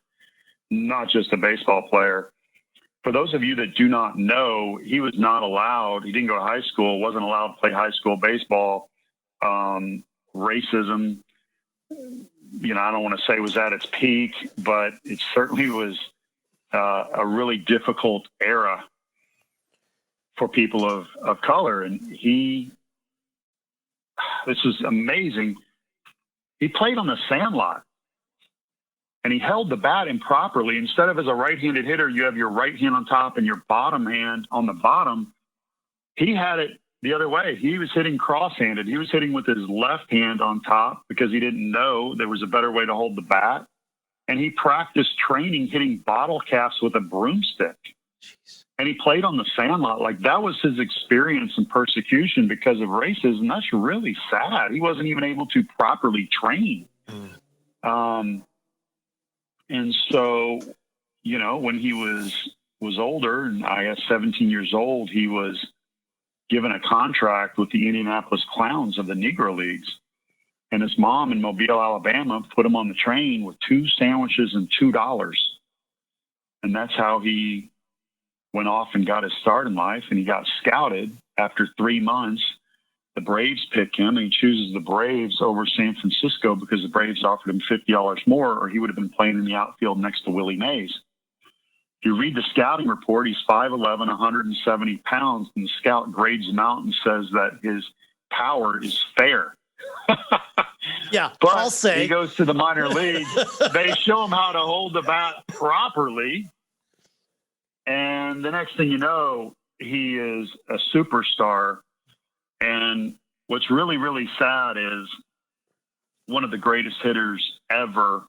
not just a baseball player. For those of you that do not know, he was not allowed. He didn't go to high school, wasn't allowed to play high school baseball. Racism, I don't want to say was at its peak, but it certainly was a really difficult era for people of color. And this is amazing. He played on the sandlot, and he held the bat improperly. Instead of as a right-handed hitter, you have your right hand on top and your bottom hand on the bottom. He had it the other way. He was hitting cross-handed. He was hitting with his left hand on top because he didn't know there was a better way to hold the bat. And he practiced training hitting bottle caps with a broomstick. Jeez. And he played on the sandlot. Like, that was his experience and persecution because of racism. That's really sad. He wasn't even able to properly train. And so, when he was older, and I guess 17 years old, he was given a contract with the Indianapolis Clowns of the Negro Leagues. And his mom in Mobile, Alabama, put him on the train with 2 sandwiches and $2. And that's how he went off and got his start in life. And he got scouted after 3 months. The Braves pick him, and he chooses the Braves over San Francisco because the Braves offered him $50 more, or he would have been playing in the outfield next to Willie Mays. If you read the scouting report, he's 5'11", 170 pounds, and the scout grades him out and says that his power is fair. Yeah, but I'll say. He goes to the minor leagues. They show him how to hold the bat properly, and the next thing you know, he is a superstar. And what's really, really sad is one of the greatest hitters ever,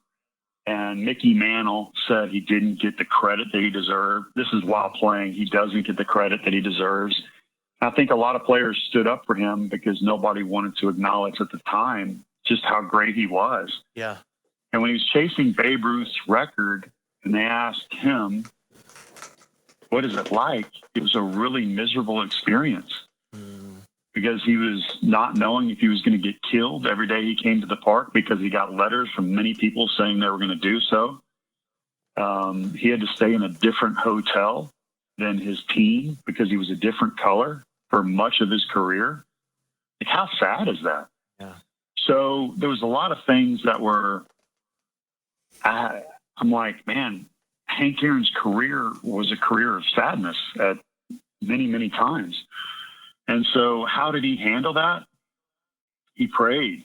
and Mickey Mantle said he didn't get the credit that he deserved. This is while playing. He doesn't get the credit that he deserves. I think a lot of players stood up for him because nobody wanted to acknowledge at the time just how great he was. Yeah. And when he was chasing Babe Ruth's record and they asked him, what is it like? It was a really miserable experience. Because he was not knowing if he was going to get killed every day he came to the park, because he got letters from many people saying they were going to do so. He had to stay in a different hotel than his team because he was a different color for much of his career. Like, how sad is that? Yeah. So there was a lot of things that were, I'm like, man, Hank Aaron's career was a career of sadness at many, many times. And so how did he handle that? he prayed.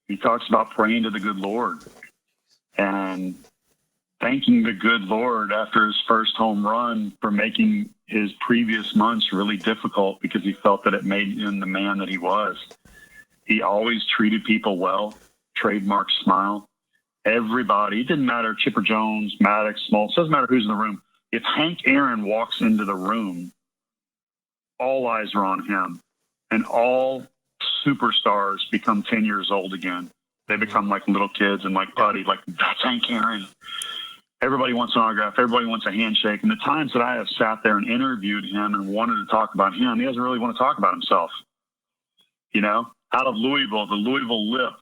He talks about praying to the good Lord and thanking the good Lord after his first home run for making his previous months really difficult because he felt that it made him the man that he was. He always treated people well, trademark smile. Everybody, it didn't matter, Chipper Jones, Maddox, Smoltz, doesn't matter who's in the room. If Hank Aaron walks into the room, all eyes are on him. And all superstars become 10 years old again. They become like little kids and like Buddy, like, that's Hank Aaron. Everybody wants an autograph. Everybody wants a handshake. And the times that I have sat there and interviewed him and wanted to talk about him, he doesn't really want to talk about himself. You know, out of Louisville, the Louisville Lip,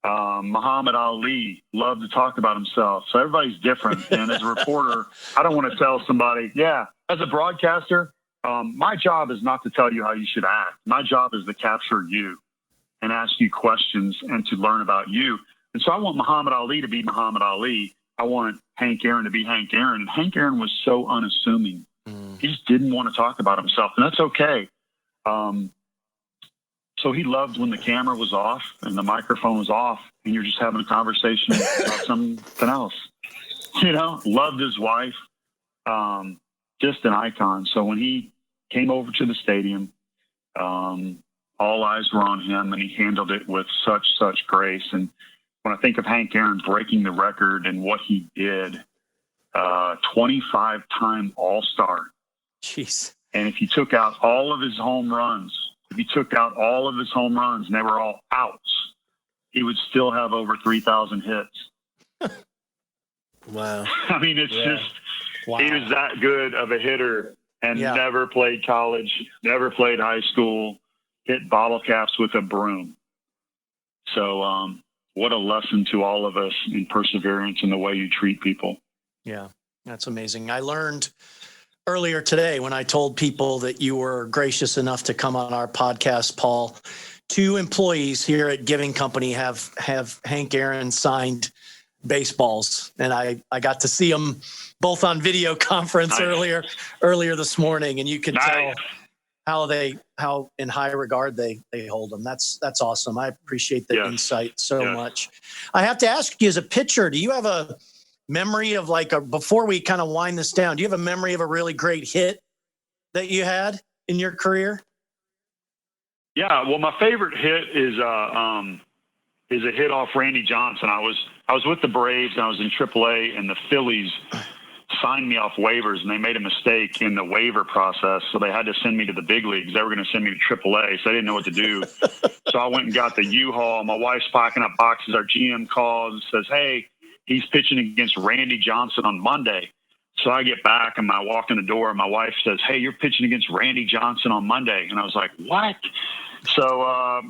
Muhammad Ali loved to talk about himself. So everybody's different. And as a reporter, I don't want to tell somebody, as a broadcaster, my job is not to tell you how you should act. My job is to capture you and ask you questions and to learn about you. And so I want Muhammad Ali to be Muhammad Ali. I want Hank Aaron to be Hank Aaron. And Hank Aaron was so unassuming. He just didn't want to talk about himself. And that's okay. So he loved when the camera was off and the microphone was off and you're just having a conversation about something else. You know, loved his wife. Just an icon. So when he came over to the stadium, all eyes were on him and he handled it with such grace. And when I think of Hank Aaron breaking the record and what he did, 25-time All-Star. Jeez. And if you took out all of his home runs, and they were all outs, he would still have over 3,000 hits. Wow. I mean, it's just, wow. He was that good of a hitter and never played college, never played high school, hit bottle caps with a broom. So what a lesson to all of us in perseverance and the way you treat people. Yeah, that's amazing. I learned earlier today when I told people that you were gracious enough to come on our podcast, Paul, 2 employees here at Giving Company have Hank Aaron signed baseballs. And I got to see them both on video conference earlier this morning. And you could tell how in high regard they hold them. That's awesome. I appreciate the insight so much. I have to ask you, as a pitcher, do you have a memory of before we kind of wind this down, do you have a memory of a really great hit that you had in your career? Yeah. Well, my favorite hit is a hit off Randy Johnson. I was with the Braves and I was in AAA and the Phillies signed me off waivers and they made a mistake in the waiver process. So they had to send me to the big leagues. They were going to send me to AAA. So I didn't know what to do. So I went and got the U-Haul. My wife's packing up boxes. Our GM calls and says, hey, he's pitching against Randy Johnson on Monday. So I get back and I walk in the door and my wife says, hey, you're pitching against Randy Johnson on Monday. And I was like, what? So,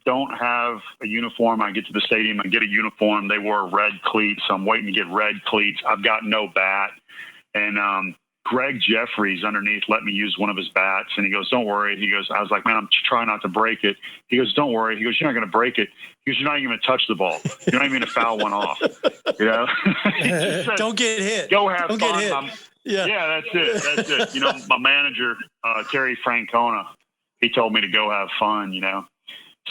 don't have a uniform. I get to the stadium and get a uniform. They wore red cleats. So I'm waiting to get red cleats. I've got no bat. And Greg Jeffries underneath let me use one of his bats. And he goes, don't worry. He goes, I was like, man, I'm trying not to break it. He goes, don't worry. He goes, you're not going to break it. He goes, you're not even going to touch the ball. You're not even going to foul one off. You know? Said, don't get hit. Go have don't fun. Get hit. Yeah, that's it. You know, my manager, Terry Francona, he told me to go have fun, you know.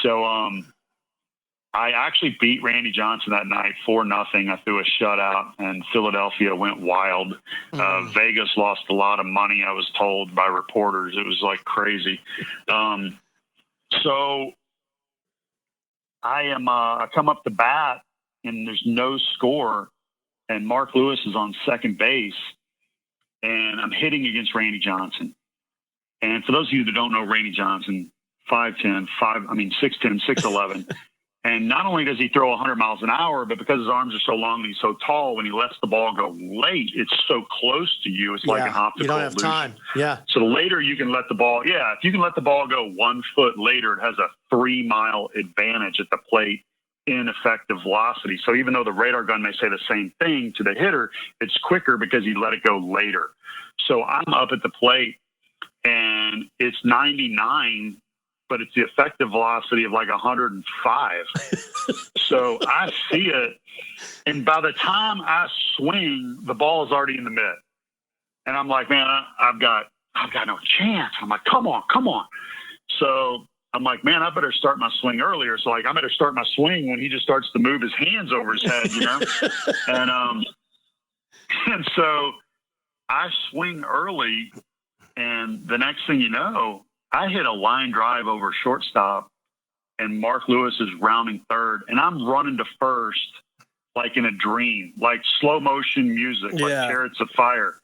So I actually beat Randy Johnson that night 4-0. I threw a shutout, and Philadelphia went wild. Vegas lost a lot of money, I was told by reporters. It was like crazy. So I come up to bat, and there's no score, and Mark Lewis is on second base, and I'm hitting against Randy Johnson. And for those of you that don't know Randy Johnson, 6'10", 6'11". And not only does he throw 100 miles an hour, but because his arms are so long and he's so tall, when he lets the ball go late, it's so close to you. It's like an optical you don't have illusion. time. Yeah. So the later you can let the ball, if you can let the ball go 1 foot later, it has a 3-mile advantage at the plate in effective velocity. So even though the radar gun may say the same thing to the hitter, it's quicker because he let it go later. So I'm up at the plate and it's 99, but it's the effective velocity of like 105. So I see it, and by the time I swing, the ball is already in the mid. And I'm like, man, I've got no chance. I'm like, come on. So I'm like, man, I better start my swing earlier. So like, I better start my swing when he just starts to move his hands over his head, you know? And so I swing early, and the next thing you know, I hit a line drive over shortstop, and Mark Lewis is rounding third, and I'm running to first like in a dream, like slow motion music, like Chariots of Fire.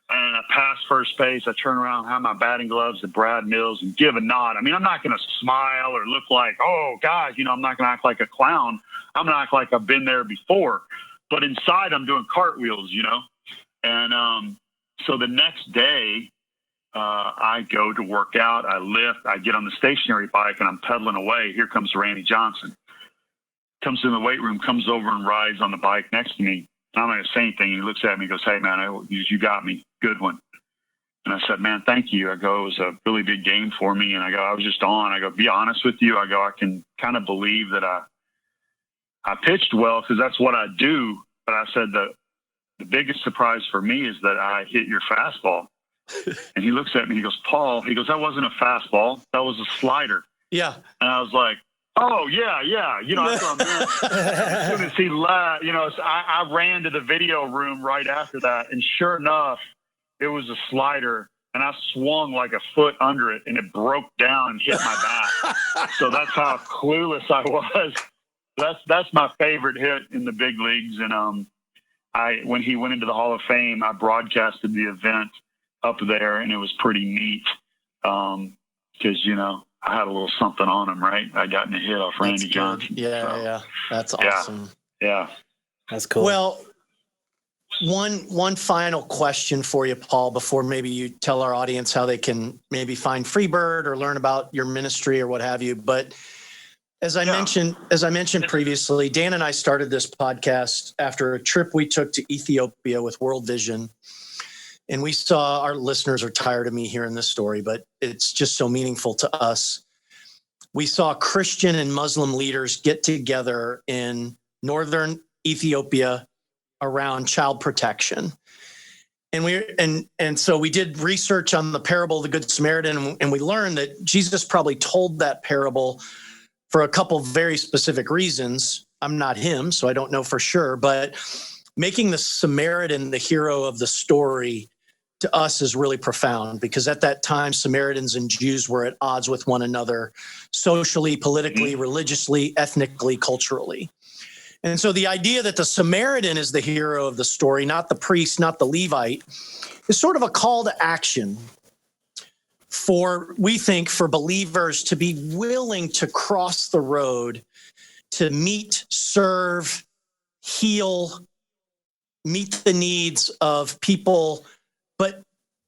And I pass first base. I turn around, have my batting gloves to Brad Mills and give a nod. I mean, I'm not going to smile or look like, oh, God, you know, I'm not going to act like a clown. I'm going to act like I've been there before. But inside, I'm doing cartwheels, you know. And so the next day, I go to work out. I lift. I get on the stationary bike, and I'm pedaling away. Here comes Randy Johnson. Comes in the weight room, comes over and rides on the bike next to me. I'm not going to say anything. He looks at me and goes, hey, man, you got me. Good one. And I said, man, thank you. I go, it was a really big game for me. And I go, I was just on. I go, be honest with you. I go, I can kind of believe that I pitched well because that's what I do. But I said the biggest surprise for me is that I hit your fastball. And he looks at me, he goes, Paul, he goes, that wasn't a fastball. That was a slider. Yeah. And I was like, oh, yeah. You know, that's what I meant. As soon as he left, you know, so I ran to the video room right after that. And sure enough, it was a slider. And I swung like a foot under it, and it broke down and hit my back. So that's how clueless I was. That's my favorite hit in the big leagues. And when he went into the Hall of Fame, I broadcasted the event up there, and it was pretty neat because, you know, I had a little something on him, right? I got in a hit off Randy Johnson. Yeah. That's awesome. Yeah. That's cool. Well, one final question for you, Paul, before maybe you tell our audience how they can maybe find Freebird or learn about your ministry or what have you. But as I mentioned previously, Dan and I started this podcast after a trip we took to Ethiopia with World Vision. And we saw, our listeners are tired of me hearing this story, but it's just so meaningful to us. We saw Christian and Muslim leaders get together in northern Ethiopia around child protection. And so we did research on the parable of the Good Samaritan, and we learned that Jesus probably told that parable for a couple very specific reasons. I'm not him, so I don't know for sure, but making the Samaritan the hero of the story to us is really profound, because at that time, Samaritans and Jews were at odds with one another, socially, politically, religiously, ethnically, culturally. And so the idea that the Samaritan is the hero of the story, not the priest, not the Levite, is sort of a call to action we think, for believers to be willing to cross the road to meet, serve, heal, meet the needs of people. But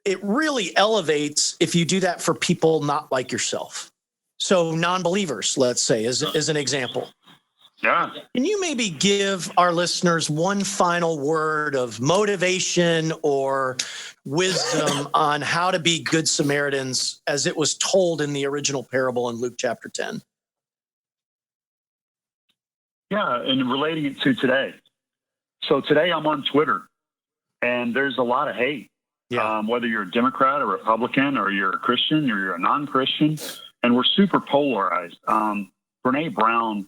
it really elevates if you do that for people not like yourself. So non-believers, let's say, as an example. Yeah. Can you maybe give our listeners one final word of motivation or wisdom on how to be good Samaritans as it was told in the original parable in Luke chapter 10? Yeah, and relating it to today. So today I'm on Twitter, and there's a lot of hate. Yeah. Whether you're a Democrat or Republican, or you're a Christian or you're a non-Christian, and we're super polarized. Brene Brown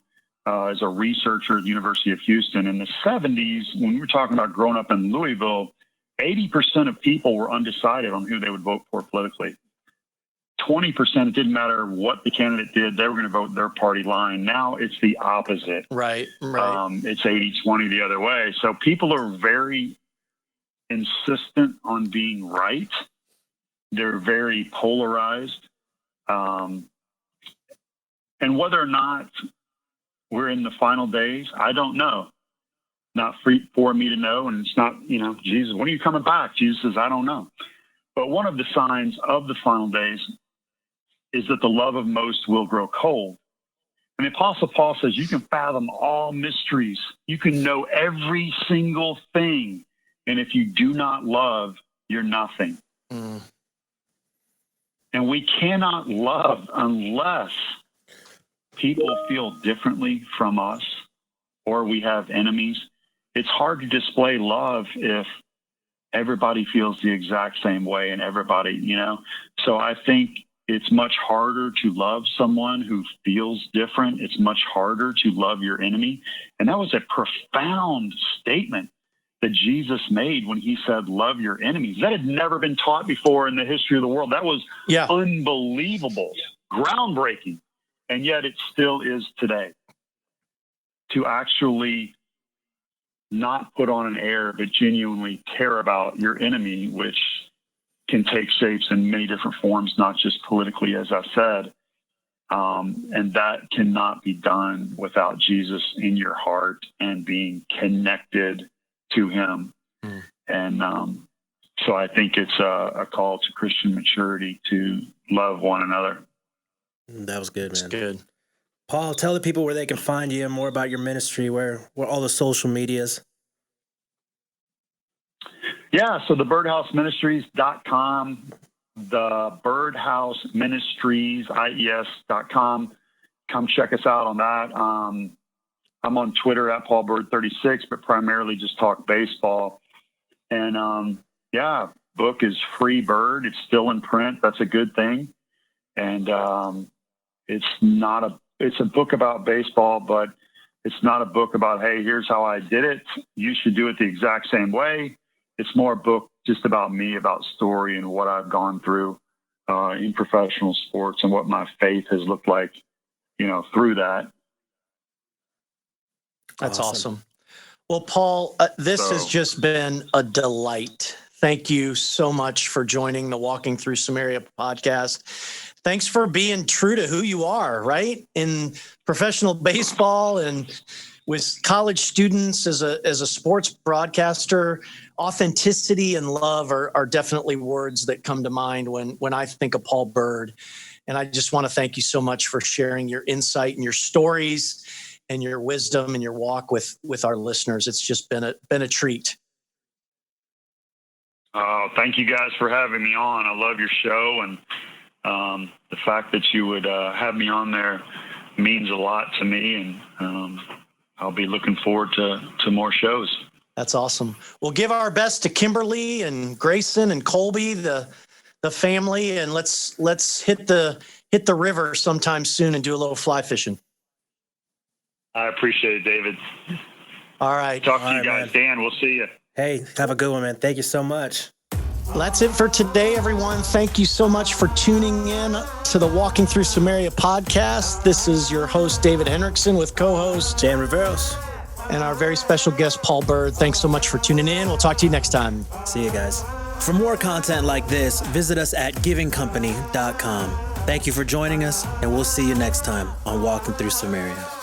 is a researcher at the University of Houston. In the 70s, when we were talking about growing up in Louisville, 80% of people were undecided on who they would vote for politically. 20%, it didn't matter what the candidate did, they were going to vote their party line. Now it's the opposite. Right. It's 80-20 the other way. So people are very insistent on being right. They're very polarized. And whether or not we're in the final days, I don't know. Not for me to know. And it's not, Jesus, when are you coming back? Jesus says, I don't know. But one of the signs of the final days is that the love of most will grow cold. And the Apostle Paul says, you can fathom all mysteries. You can know every single thing. And if you do not love, you're nothing. And we cannot love unless people feel differently from us, or we have enemies. It's hard to display love if everybody feels the exact same way, and everybody, So I think it's much harder to love someone who feels different. It's much harder to love your enemy. And that was a profound statement that Jesus made when he said, love your enemies. That had never been taught before in the history of the world. That was unbelievable, groundbreaking. And yet it still is today. To actually not put on an air, but genuinely care about your enemy, which can take shapes in many different forms, not just politically, as I said. And that cannot be done without Jesus in your heart and being connected to him. And so I think it's a call to Christian maturity to love one another. That was good, man. That's good. Paul, tell the people where they can find you and more about your ministry, where all the social medias. Yeah, so the birdhouseministries.com, the birdhouseministries.com. Come check us out on that. I'm on Twitter at Paul Byrd 36, but primarily just talk baseball. And book is Free Bird. It's still in print. That's a good thing. And it's a book about baseball, but it's not a book about, hey, here's how I did it. You should do it the exact same way. It's more a book just about me, about story and what I've gone through in professional sports and what my faith has looked like, through that. That's awesome. Well, Paul, this has just been a delight. Thank you so much for joining the Walking Through Samaria podcast. Thanks for being true to who you are, right? In professional baseball and with college students as a sports broadcaster, authenticity and love are definitely words that come to mind when I think of Paul Byrd. And I just want to thank you so much for sharing your insight and your stories and your wisdom and your walk with our listeners. It's just been a treat. Oh, thank you guys for having me on. I love your show, and the fact that you would have me on there means a lot to me, and I'll be looking forward to more shows. That's awesome. We'll give our best to Kimberly and Grayson and Colby, the family, and let's hit the river sometime soon and do a little fly fishing. I appreciate it, David. All right. Talk to you guys. Man. Dan, we'll see you. Hey, have a good one, man. Thank you so much. Well, that's it for today, everyone. Thank you so much for tuning in to the Walking Through Samaria podcast. This is your host, David Hendrickson, with co-host Jan Riveros and our very special guest, Paul Byrd. Thanks so much for tuning in. We'll talk to you next time. See you guys. For more content like this, visit us at givingcompany.com. Thank you for joining us, and we'll see you next time on Walking Through Samaria.